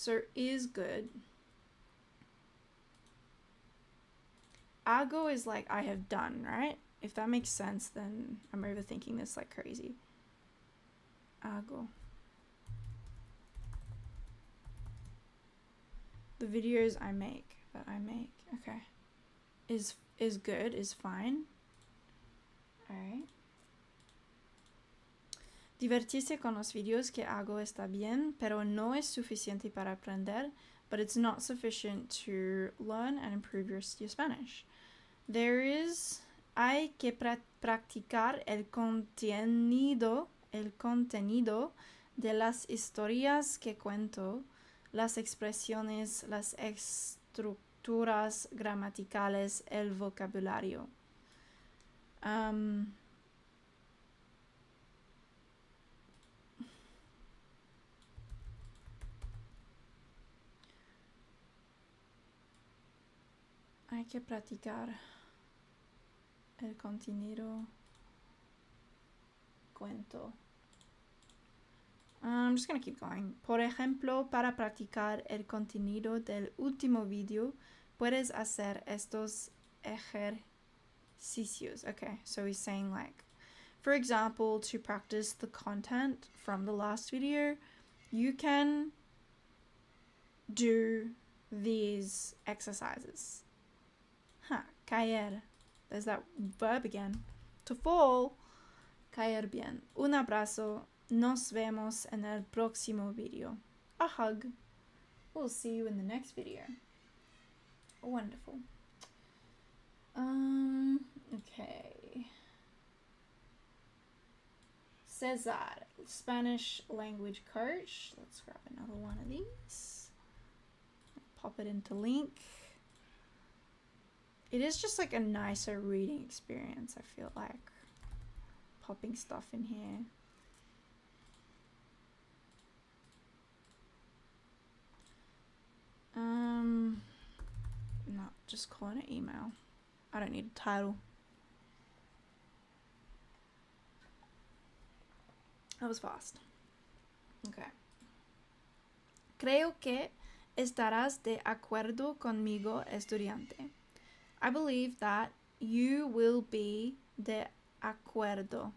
So is good. Hago is like I have done, right? If that makes sense, then I'm overthinking this like crazy. Hago. The videos I make, okay. Is good, is fine. Alright. Divertirse con los videos que hago está bien, pero no es suficiente para aprender, but it's not sufficient to learn and improve your Spanish. Hay que practicar el contenido de las historias que cuento, las expresiones, las estructuras gramaticales, el vocabulario. Hay que practicar el contenido cuento. I'm just going to keep going. Por ejemplo, para practicar el contenido del último video, puedes hacer estos ejercicios. Okay, so he's saying like, for example, to practice the content from the last video, you can do these exercises. Caer. There's that verb again. To fall. Caer bien. Un abrazo. Nos vemos en el próximo video. A hug. We'll see you in the next video. Wonderful. Okay. Cesar, Spanish language coach. Let's grab another one of these. Pop it into link. It is just like a nicer reading experience, I feel like. Popping stuff in here. No, just call it an email. I don't need a title. That was fast. Okay. Creo que estarás de acuerdo conmigo, estudiante. I believe that you will be de acuerdo,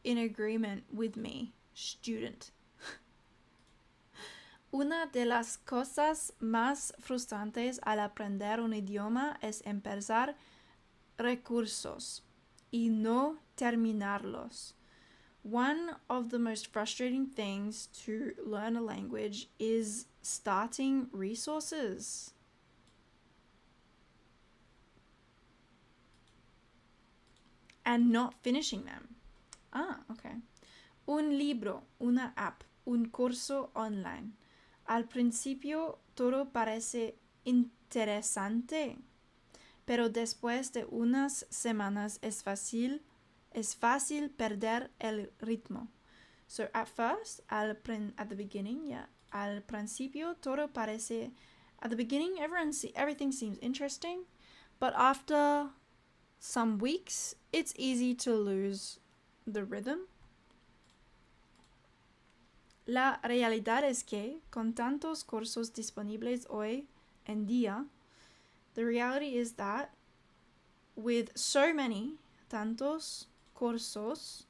in agreement with me, student. Una de las cosas más frustrantes al aprender un idioma es empezar recursos y no terminarlos. One of the most frustrating things to learn a language is starting resources. And not finishing them. Okay. Un libro, una app, un curso online. Al principio todo parece interesante, pero después de unas semanas es fácil perder el ritmo. So at first, at the beginning, al principio todo parece, at the beginning everything seems interesting, but after some weeks, it's easy to lose the rhythm. La realidad es que, con tantos cursos disponibles hoy en día, the reality is that with so many, tantos cursos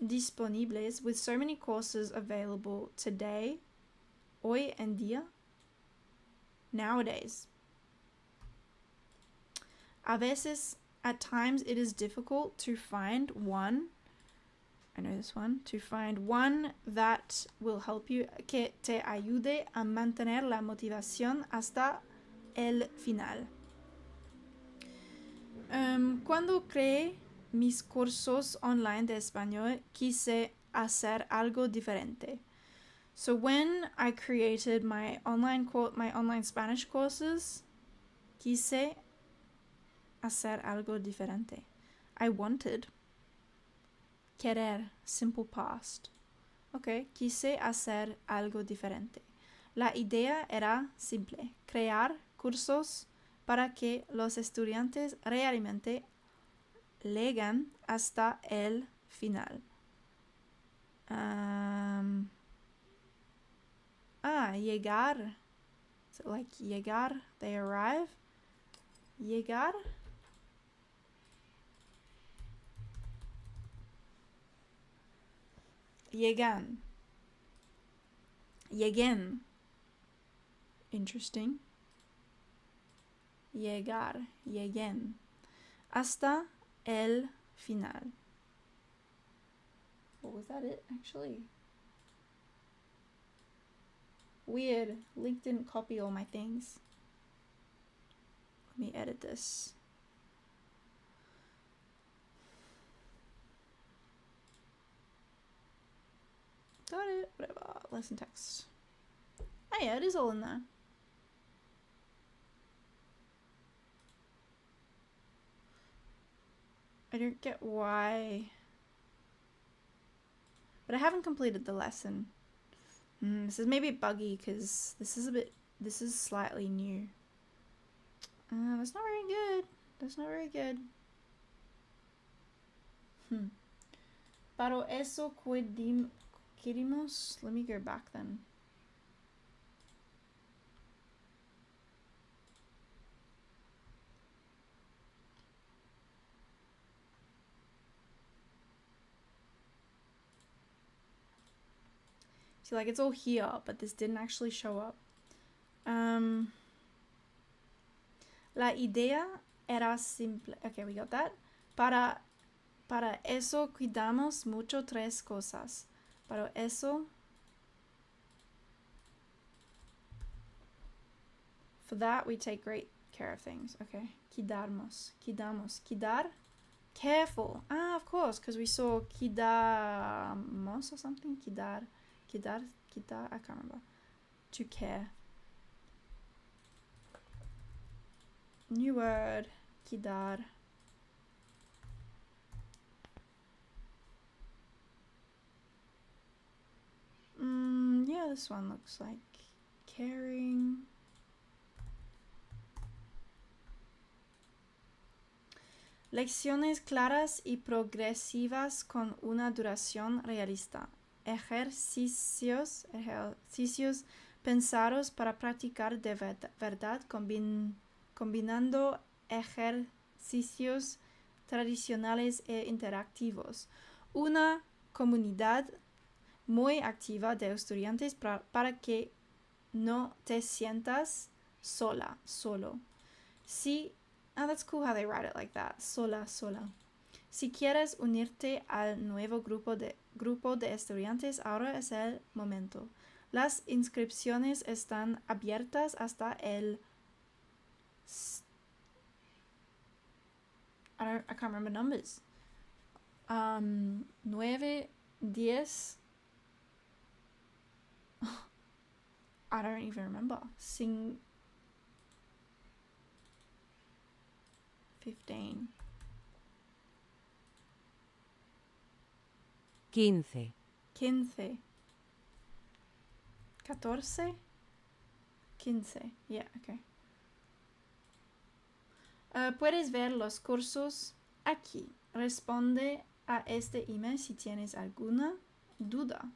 disponibles, with so many courses available today, hoy en día, nowadays, a veces, at times, it is difficult to find one. I know this one. To find one that will help you, que te ayude a mantener la motivación hasta el final. Cuando creé mis cursos online de español, quise hacer algo diferente. So when I created my online Spanish courses, quise hacer algo diferente. I wanted. Querer, simple past. Okay, quise hacer algo diferente. La idea era simple, crear cursos para que los estudiantes realmente lean hasta el final. Llegar. Is it like llegar? They arrive? Llegar? Llegan. Lleguen. Interesting. Llegar. Lleguen. Hasta el final. What was that it, actually? Weird. Link didn't copy all my things. Let me edit this. Got it. Whatever. Lesson text. Oh yeah, it is all in there. I don't get why. But I haven't completed the lesson. This is maybe buggy because this is slightly new. That's not very good. That's not very good. Para eso querimos. Let me go back then. See, like it's all here, but this didn't actually show up. La idea era simple. Okay, we got that. Para eso cuidamos mucho tres cosas. Para eso. For that, we take great care of things. Okay. Quidamos. Quidar. Careful. Ah, of course, because we saw quidamos or something. Quidar. I can't remember. To care. New word. Quidar. Yeah, this one looks like caring. Lecciones claras y progresivas con una duración realista. Ejercicios pensados para practicar de verdad combinando ejercicios tradicionales e interactivos. Una comunidad muy activa de estudiantes para que no te sientas solo. That's cool how they write it like that. Sola. Si quieres unirte al nuevo grupo de estudiantes, ahora es el momento. Las inscripciones están abiertas hasta el I can't remember numbers. 9, 10. I don't even remember. 15. 15. 15. 14. 15. Yeah, okay. Puedes ver los cursos aquí. Responde a este email si tienes alguna duda.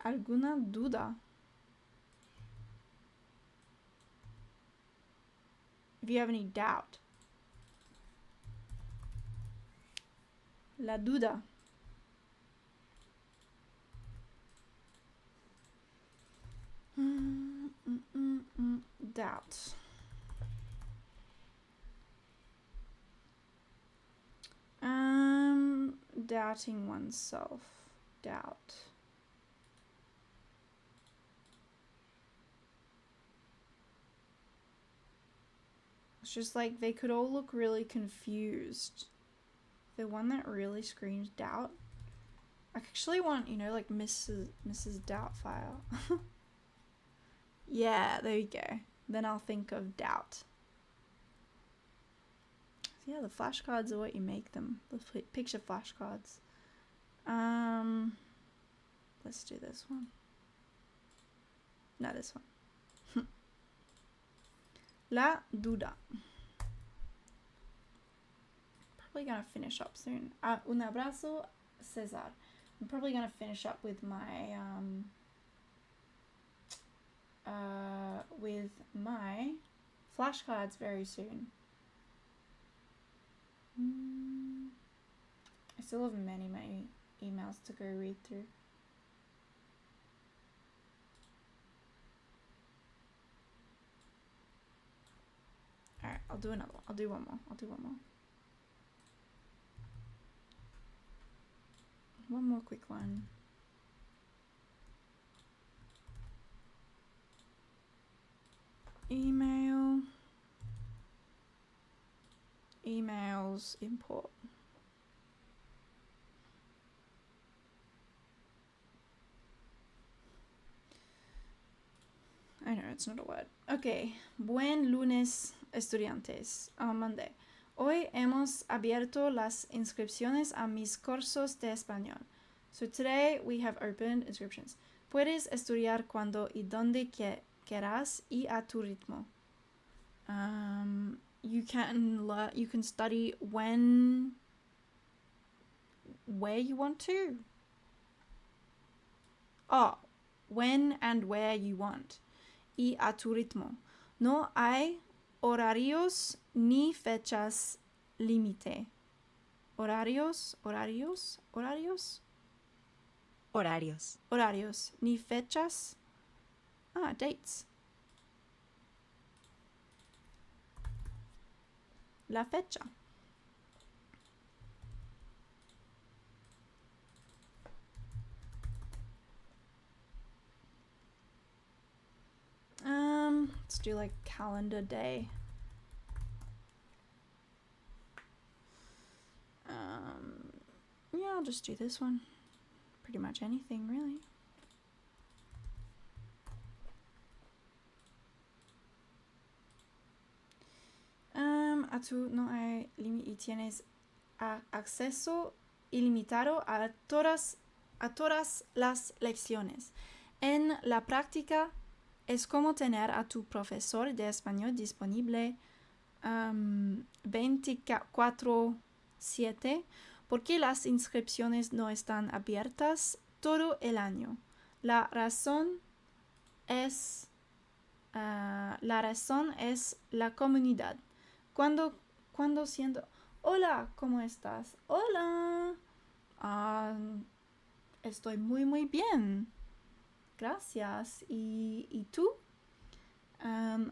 ¿Alguna duda? If you have any doubt. La duda. Doubt. Doubting oneself. Doubt. It's just like they could all look really confused. The one that really screams doubt. I actually want, like Mrs. Doubtfire. Yeah, there you go. Then I'll think of doubt. So yeah, the flashcards are what you make them. The picture flashcards. Let's do this one. No, this one. La duda. probably going to finish up soon. Un abrazo, César. I'm probably going to finish up with my flashcards very soon. I still have many emails to go read through. Alright, I'll do another one. I'll do one more. One more quick one. Emails import. I know it's not a word. Okay. Buen lunes, estudiantes. Monday. Hoy hemos abierto las inscripciones a mis cursos de español. So today we have opened inscriptions. Puedes estudiar cuando y donde quieras y a tu ritmo. You can study where you want to. When and where you want. Y a tu ritmo. No hay horarios ni fechas límite. Horarios. Ni fechas. Dates. La fecha. Let's do like calendar day. Yeah, I'll just do this one. Pretty much anything, really. No hay límite y tienes acceso ilimitado a todas las lecciones. En la práctica es como tener a tu profesor de español disponible 24/7 porque las inscripciones no están abiertas todo el año. La razón es la comunidad. Cuando siento, hola, ¿cómo estás? Hola, estoy muy, muy bien. Gracias. ¿Y tú?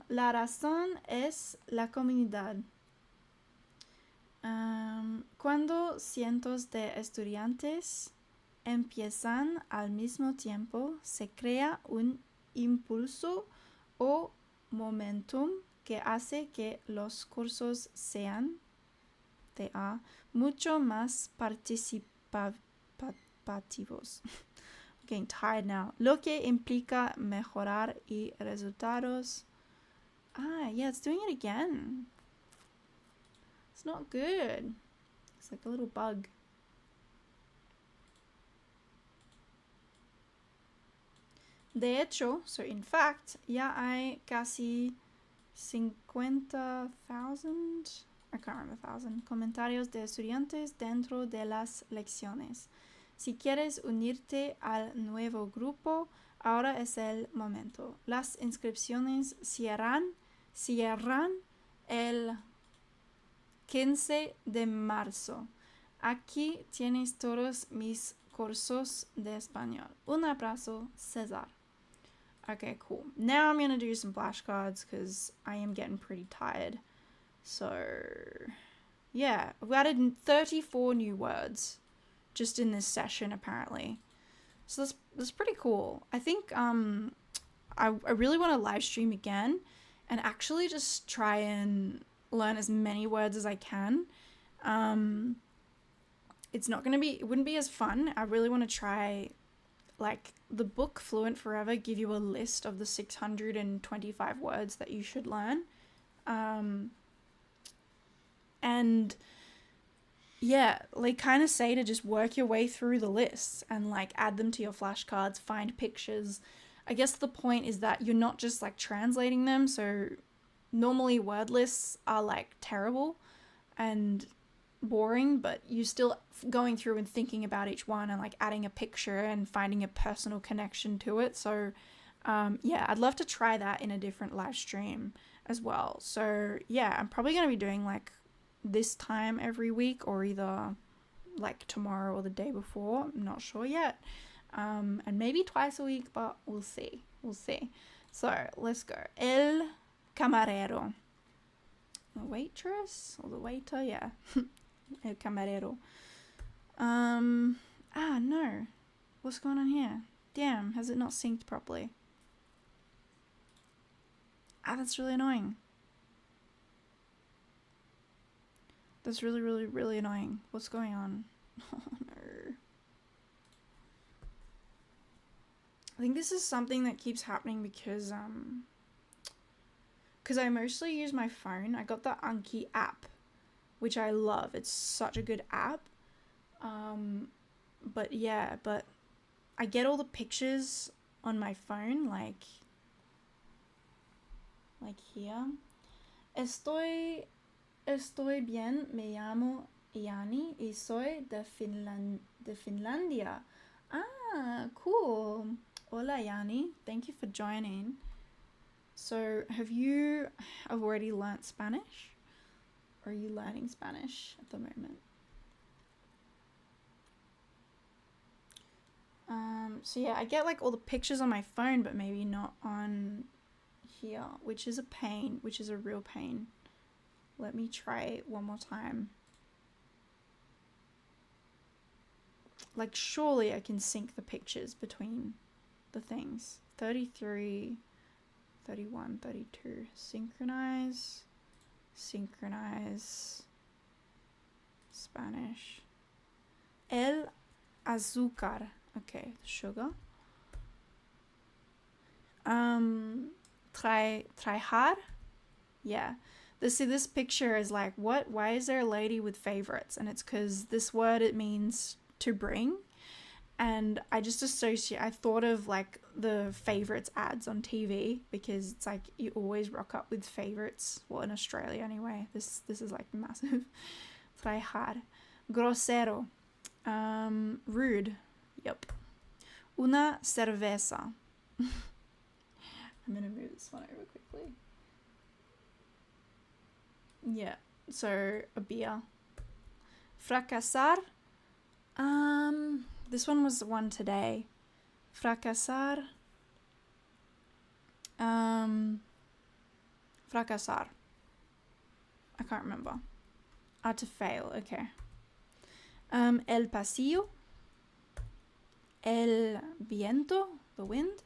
La razón es la comunidad. Cuando cientos de estudiantes empiezan al mismo tiempo, se crea un impulso o momentum que hace que los cursos sean mucho más participativos. I'm getting tired now. Lo que implica mejorar y resultados. Yeah, it's doing it again. It's not good. It's like a little bug. De hecho, so in fact, ya hay casi 50,000, I can't remember, 1,000 comentarios de estudiantes dentro de las lecciones. Si quieres unirte al nuevo grupo, ahora es el momento. Las inscripciones cierran el 15 de marzo. Aquí tienes todos mis cursos de español. Un abrazo, César. Okay, cool. Now I'm going to do some flashcards because I am getting pretty tired. So, yeah, I've added 34 new words just in this session, apparently. So that's pretty cool. I think I really want to live stream again and actually just try and learn as many words as I can. It wouldn't be as fun. I really want to try, like, the book Fluent Forever give you a list of the 625 words that you should learn. And yeah, like, kind of say to just work your way through the lists and like add them to your flashcards, find pictures. I guess the point is that you're not just like translating them. So normally word lists are like terrible, and boring, but you're still going through and thinking about each one and like adding a picture and finding a personal connection to it. So yeah, I'd love to try that in a different live stream as well. So yeah, I'm probably going to be doing like this time every week, or either like tomorrow or the day before. I'm not sure yet. And maybe twice a week, but we'll see. We'll see. So let's go. El camarero. The waitress or the waiter? Yeah. El camarero. No. What's going on here? Damn, has it not synced properly? That's really annoying. That's really, really, really annoying. What's going on? Oh, no. I think this is something that keeps happening because I mostly use my phone. I got the Anki app, which I love. It's such a good app. But I get all the pictures on my phone, like here. Estoy bien, me llamo Yani y soy de Finlandia. Ah, cool. Hola, Yani. Thank you for joining. So, have you already learnt Spanish? Or are you learning Spanish at the moment? So yeah, I get like all the pictures on my phone, but maybe not on here, which is a pain, which is a real pain. Let me try it one more time. Like, surely I can sync the pictures between the things. 33, 31, 32. Synchronize. Spanish. El azúcar. Okay, sugar. Trajar. Yeah. This picture is like, what? Why is there a lady with favorites? And it's because this word, it means to bring. And I just I thought of like the favorites ads on TV, because it's like you always rock up with favorites. Well, in Australia anyway. This is like massive. Trajar. Grosero. Rude. Yep. Una cerveza. I'm gonna move this one over quickly. Yeah, so a beer. Fracasar. This one was the one today. Fracasar. Fracasar. I can't remember. To fail, okay. El pasillo. El viento, the wind.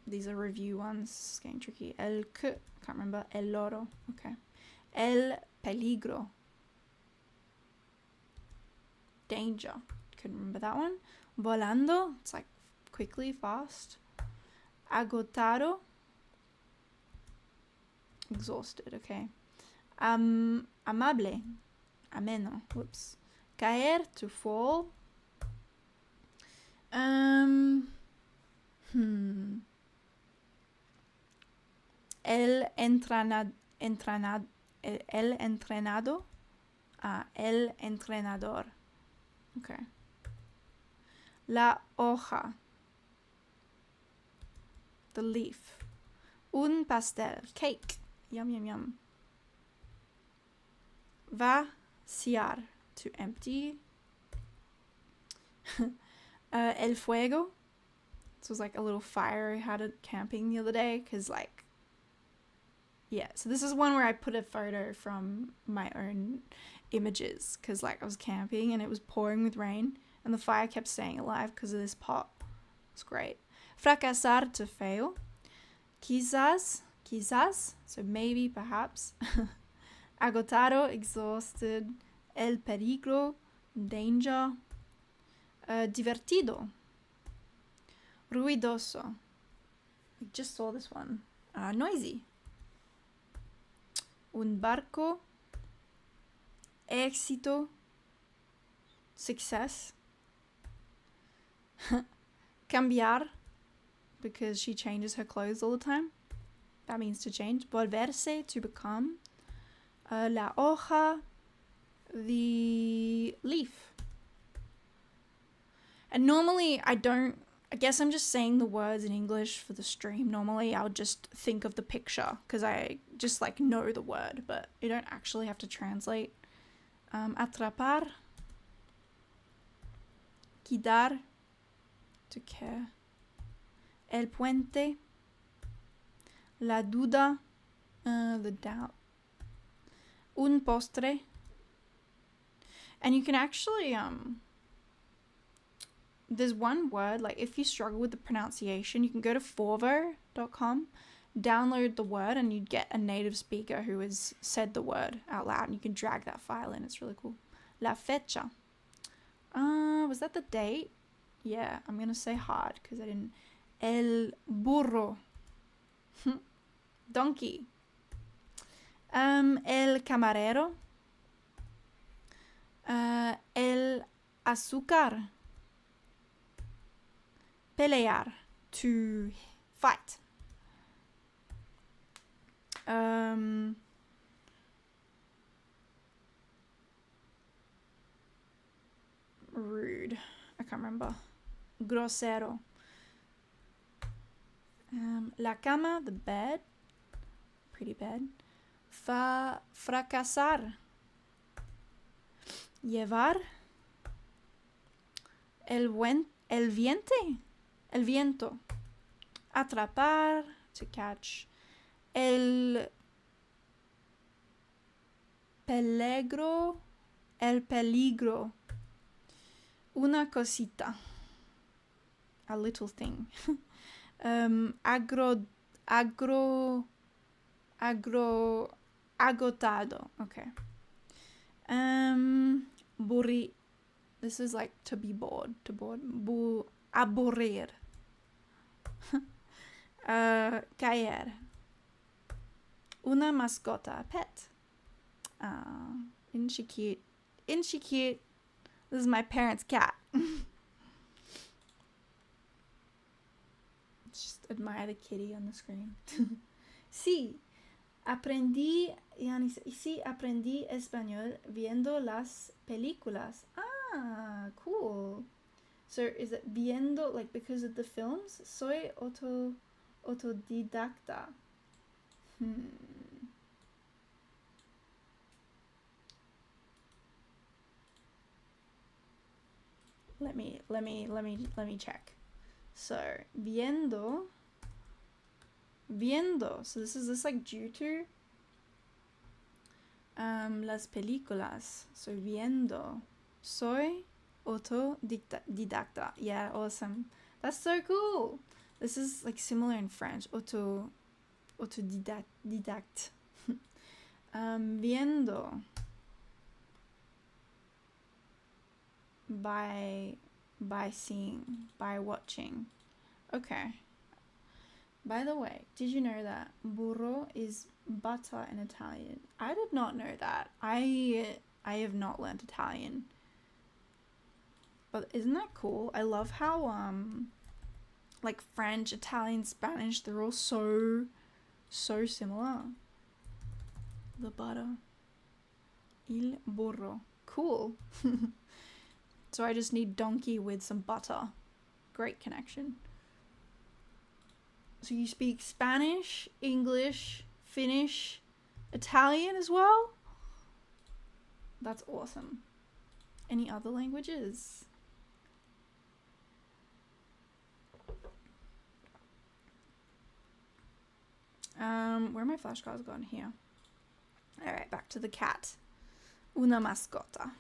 These are review ones. It's getting tricky. El can't remember. El loro, okay. El peligro. Danger. Couldn't remember that one. Volando. It's like quickly, fast. Agotado. Exhausted, okay. Amable. Ameno. Whoops. Caer, to fall. El entrenado. El entrenador. Okay. La hoja. The leaf. Un pastel. Cake. Yum, yum, yum. Vaciar. To empty. El fuego. This was like a little fire I had at camping the other day, because like, yeah, so this is one where I put a photo from my own images, because like I was camping and it was pouring with rain and the fire kept staying alive because of this pot. It's great. Fracasar, to fail. Quizás, so maybe, perhaps. Agotado, exhausted. El peligro, danger. Divertido. Ruidoso. We just saw this one. Noisy. Un barco. Éxito. Success. Cambiar, because she changes her clothes all the time. That means to change. Volverse, to become. La hoja, the leaf. And normally I guess I'm just saying the words in English for the stream. Normally I'll just think of the picture because I just like know the word, but you don't actually have to translate. Atrapar, quedar, to care. El puente, la duda, the doubt. Un postre. And you can actually, there's one word, like if you struggle with the pronunciation, you can go to forvo.com, download the word, and you'd get a native speaker who has said the word out loud, and you can drag that file in. It's really cool. La fecha. Was that the date? Yeah, I'm going to say hard because I didn't. El burro. Donkey. El camarero. El azúcar. Pelear, to fight. Rude. I can't remember. Grosero. La cama, the bed. Pretty bed. Fracasar. Llevar. El viento. Atrapar, to catch. El peligro. Una cosita. A little thing. Agotado. Okay. This is like to be bored. Aburrir. Caer. Una mascota, a pet. Isn't she cute? This is my parents' cat. Just admire the kitty on the screen. Sí, aprendí español viendo las películas. Ah, cool. So is it viendo, like because of the films? Soy autodidacta. Let me check. So viendo. So this is like due to las películas. So viendo. Soy autodidacta. Yeah, awesome. That's so cool. This is like similar in French. Autodidact. Viendo. By seeing, by watching. Okay. By the way, did you know that burro is butter in Italian? I did not know that. I have not learned Italian. But isn't that cool? I love how like French, Italian, Spanish, they're all so similar. The butter. Il burro. Cool. So I just need donkey with some butter. Great connection. So you speak Spanish, English, Finnish, Italian as well? That's awesome. Any other languages? Where are my flashcards gone? Here. Alright, back to the cat. Una mascota.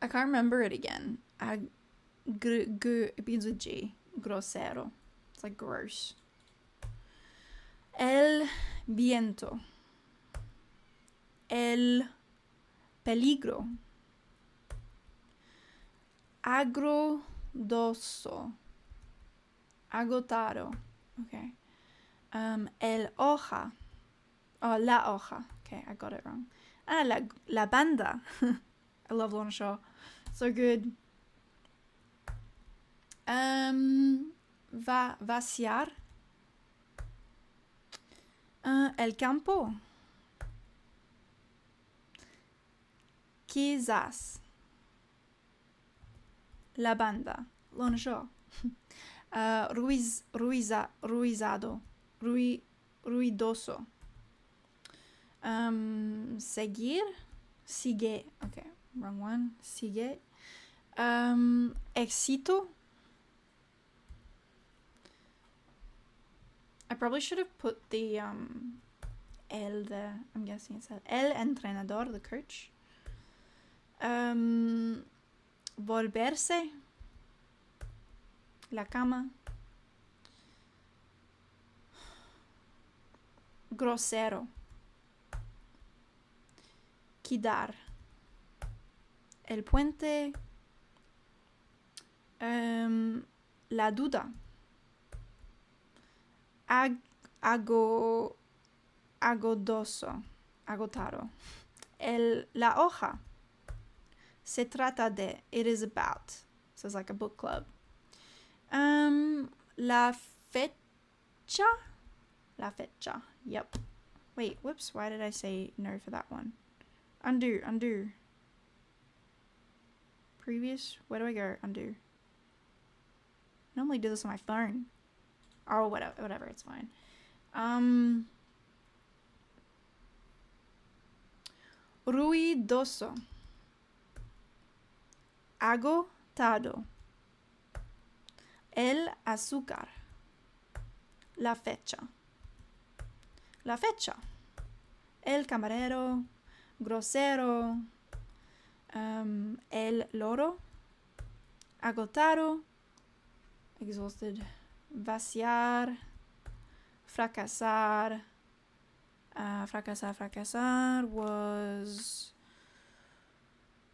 I can't remember it again. It begins with G. Grosero. It's like gross. El viento. El peligro. Agrodoso. Agotado. Okay. El hoja. Oh, la hoja. Okay, I got it wrong. La banda. I love Lorna Shaw. So good. Vaciar. El campo. Quizás. La banda. Lo show. Ruizado. Ruidoso. Seguir. Sigue. Okay, wrong one. Sigue. Éxito. I probably should have put the el there. I'm guessing it's el entrenador, the coach. Volverse. La cama. Grosero. Quedar. El puente. La duda. Agodoso. Agotado. La hoja. Se trata de. It is about. So it's like a book club. La fecha. La fecha. Yep. Wait, whoops. Why did I say no for that one? Undo. Previous. Where do I go? Undo. I normally do this on my phone. Oh, whatever, it's fine. Ruidoso. Agotado. El azúcar. La fecha. La fecha. El camarero. Grosero. El loro. Agotado. Exhausted. Vaciar. Fracasar. Fracasar was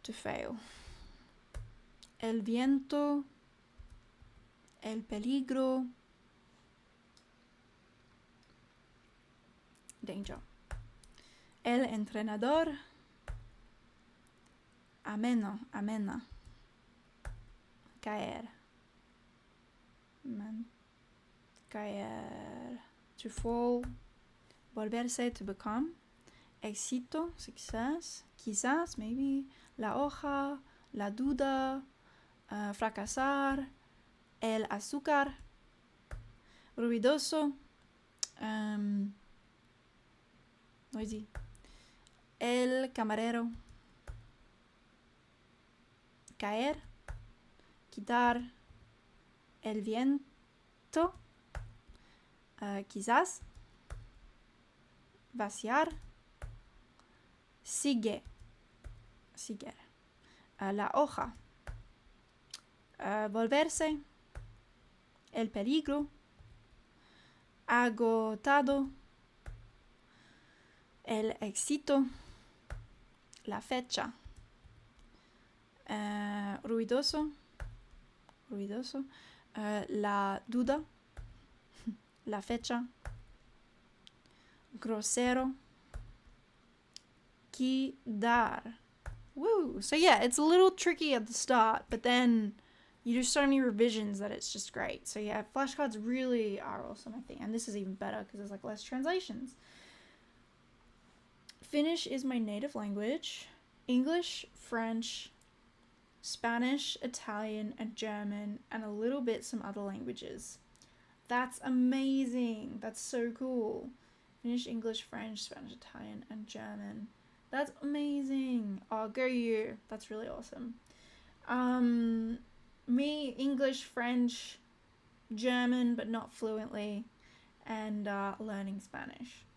to fail. El viento. El peligro. Danger. El entrenador. Amena. Caer. Caer. To fall. Volverse, to become. Éxito, success. Quizás, maybe. La hoja. La duda. Fracasar. El azúcar. Ruidoso. Noisy. El camarero. Caer. Quitar. El viento. Quizás. Vaciar. Sigue. La hoja. Volverse. El peligro. Agotado. El éxito. La fecha. Ruidoso. La duda. La fecha. Grosero. Quedar. Woo! So yeah, it's a little tricky at the start, but then you do so many revisions that it's just great. So yeah, flashcards really are awesome, I think. And this is even better because there's like less translations. Finnish is my native language. English, French, Spanish, Italian, and German, and a little bit some other languages. That's amazing. That's so cool. Finnish, English, French, Spanish, Italian, and German. That's amazing. Oh, go you. That's really awesome. Me, English, French, German, but not fluently, and learning Spanish.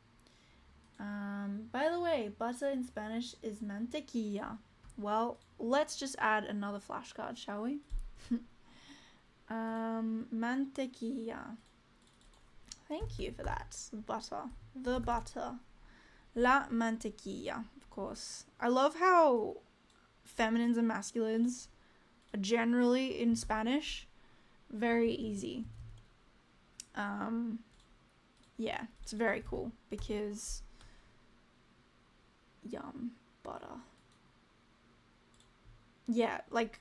By the way, butter in Spanish is mantequilla. Well, let's just add another flashcard, shall we? Mantequilla. Thank you for that. Butter. The butter. La mantequilla, of course. I love how feminines and masculines are generally in Spanish very easy. Yeah, it's very cool because yum, butter. Yeah, like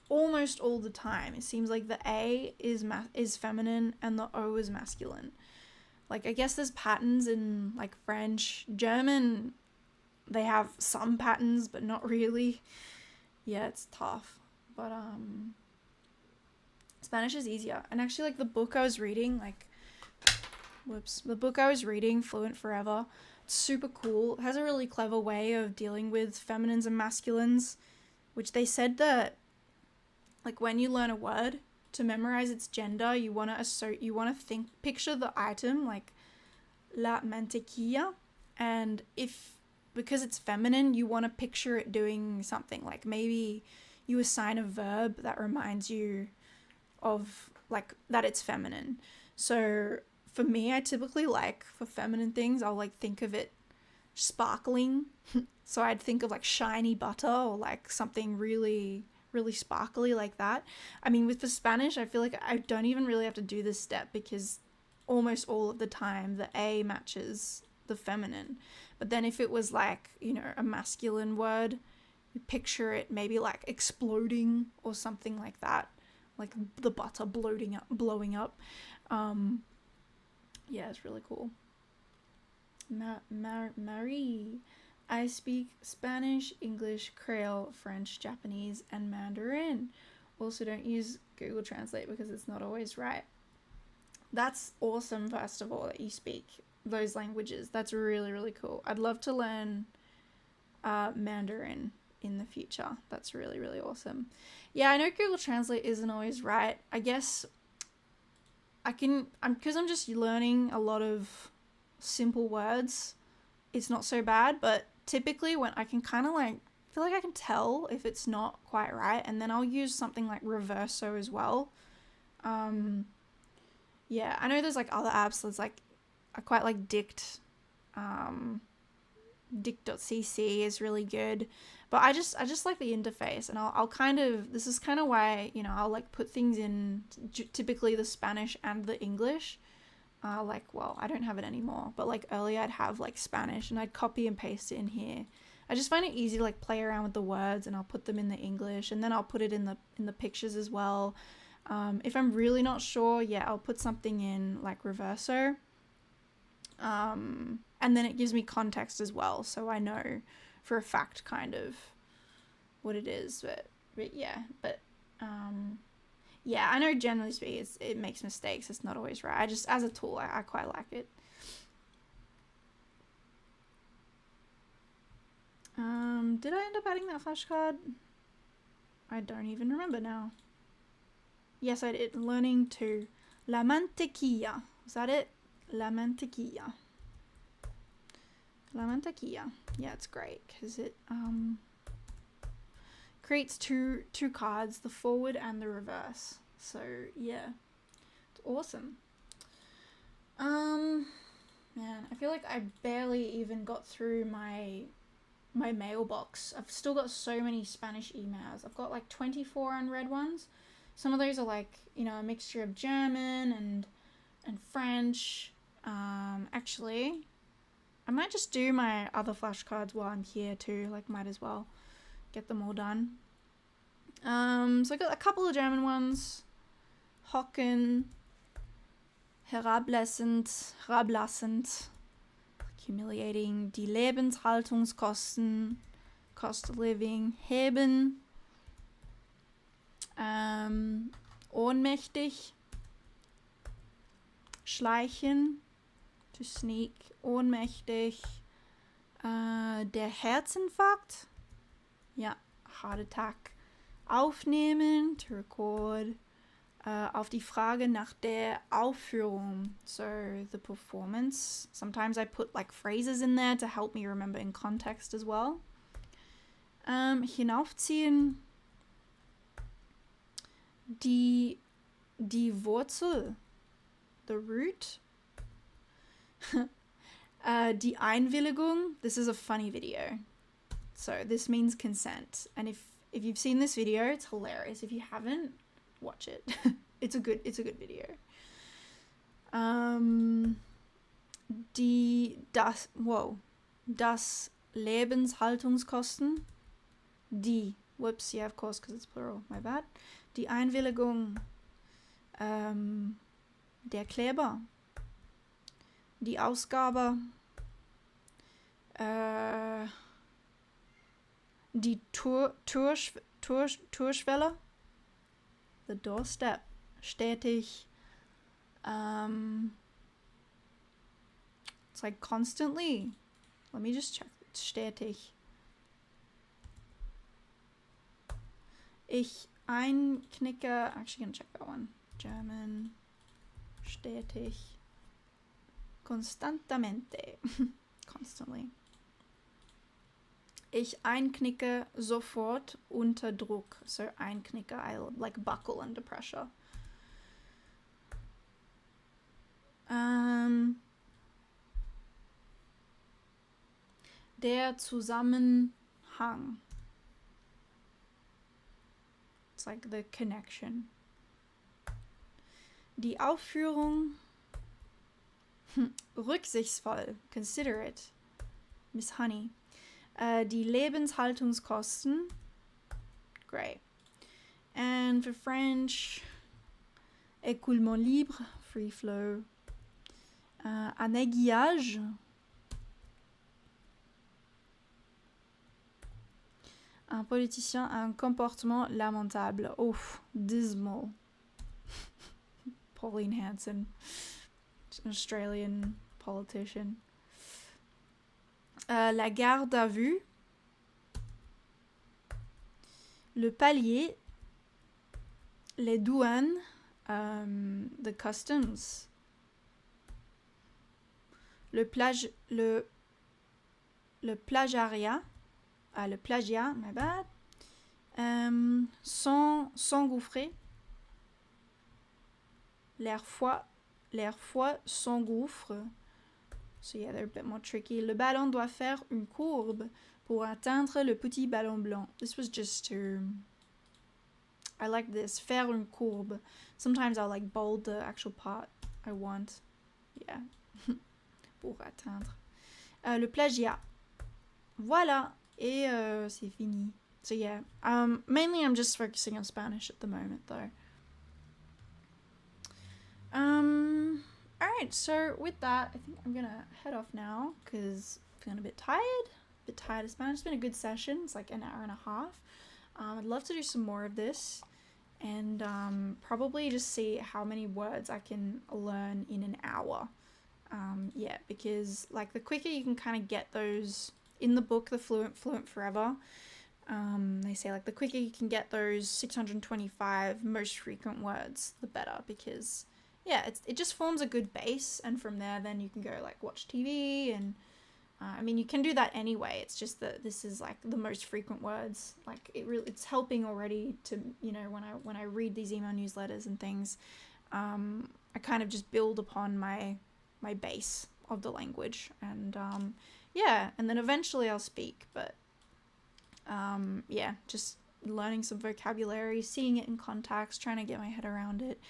almost all the time it seems like the A is feminine and the O is masculine. Like, I guess there's patterns in like French, German, they have some patterns but not really. Yeah, it's tough. But Spanish is easier. And actually, like, the book I was reading, the book I was reading, Fluent Forever, it's super cool. It has a really clever way of dealing with feminines and masculines, which they said that, like, when you learn a word, to memorize its gender, you want to picture the item, like la mantequilla, and because it's feminine, you want to picture it doing something, like maybe you assign a verb that reminds you of, like, that it's feminine. So for me, I typically, like, for feminine things, I'll, like, think of it sparkling. So I'd think of, like, shiny butter or, like, something really, really sparkly like that. I mean, with the Spanish, I feel like I don't even really have to do this step because almost all of the time the A matches the feminine. But then if it was, like, you know, a masculine word, you picture it maybe, like, exploding or something like that, like the butter blowing up. Yeah, it's really cool. Marie. I speak Spanish, English, Creole, French, Japanese, and Mandarin. Also, don't use Google Translate because it's not always right. That's awesome, first of all, that you speak those languages. That's really, really cool. I'd love to learn Mandarin in the future. That's really, really awesome. Yeah, I know Google Translate isn't always right. I guess because I'm just learning a lot of simple words, it's not so bad, but typically when I can kind of, like, feel like I can tell if it's not quite right, and then I'll use something like Reverso as well. Yeah, I know there's, like, other apps. There's, like, I quite like Dict. Dict.cc is really good, but I just like the interface, and I'll kind of, this is kind of why, you know, I'll, like, put things in typically the Spanish and the English. Like, well, I don't have it anymore, but, like, earlier I'd have, like, Spanish and I'd copy and paste it in here. I just find it easy to, like, play around with the words, and I'll put them in the English, and then I'll put it in the pictures as well. If I'm really not sure, yeah, I'll put something in, like, Reverso. And then it gives me context as well, so I know for a fact kind of what it is. But yeah, yeah, I know generally speaking it makes mistakes. It's not always right. I just, as a tool, I quite like it. Did I end up adding that flashcard? I don't even remember now. Yes, I did. Learning to La mantequilla. Was that it? La mantequilla. La mantequilla. Yeah, it's great because it creates two cards, the forward and the reverse. So yeah, it's awesome. Man, I feel like I barely even got through my mailbox. I've still got so many Spanish emails. I've got like 24 unread ones. Some of those are, like, you know, a mixture of German and French. Actually, I might just do my other flashcards while I'm here too. Like, might as well get them all done. So I got a couple of German ones. Hocken, herablassend, accumulating, die Lebenshaltungskosten, cost of living, heben, ohnmächtig, schleichen, to sneak, ohnmächtig, der Herzinfarkt, ja, heart attack, aufnehmen, to record, auf die Frage nach der Aufführung, so the performance. Sometimes I put, like, phrases in there to help me remember in context as well. Hinaufziehen, die Wurzel, the root. Die Einwilligung, this is a funny video. So this means consent. And if you've seen this video, it's hilarious. If you haven't, watch it. It's a good video. Das Lebenshaltungskosten. Die Whoops, yeah, of course, because it's plural, my bad. Die Einwilligung, der Kleber, die Ausgabe, die Türschwelle, the doorstep, stetig, it's like constantly. Let me just check. Stetig. Ich einknicke. Actually, gonna check that one. German. Stetig. Constantamente. Constantly. Ich einknicke sofort unter Druck. So einknicke, I like buckle under pressure. Der Zusammenhang. It's like the connection. Die Aufführung. Rücksichtsvoll. Considerate. Miss Honey. Die Lebenshaltungskosten. Great. And for French, écoulement libre, free flow. Un aiguillage. Un politicien a un comportement lamentable. Oof, dismal. Pauline Hanson, an Australian politician. La garde à vue. Le palier. Les douanes. The customs. Le plagiat. Le plagiat, my bad. S'engouffrer. L'air froid s'engouffre. So yeah, they're a bit more tricky. Le ballon doit faire une courbe pour atteindre le petit ballon blanc. This was just to... I like this. Faire une courbe. Sometimes I'll like bold the actual part I want. Yeah. Pour atteindre. Le plagiat. Voilà. Et c'est fini. So yeah, mainly I'm just focusing on Spanish at the moment though. Alright, so with that, I think I'm gonna head off now because I'm feeling a bit tired of Spanish. It's been a good session. It's like an hour and a half. I'd love to do some more of this and probably just see how many words I can learn in an hour. Yeah, because like the quicker you can kind of get those in the book, the Fluent Forever, they say like the quicker you can get those 625 most frequent words, the better, because yeah, it just forms a good base, and from there then you can go like watch TV, and I mean you can do that anyway. It's just that this is like the most frequent words. Like it's helping already to, you know, when I read these email newsletters and things, I kind of just build upon my base of the language, and yeah, and then eventually I'll speak, but yeah, just learning some vocabulary, seeing it in context, trying to get my head around it.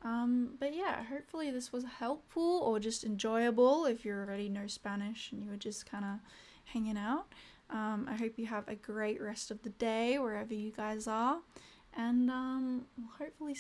But yeah, hopefully this was helpful or just enjoyable if you already know Spanish and you were just kind of hanging out. I hope you have a great rest of the day wherever you guys are, and we'll hopefully see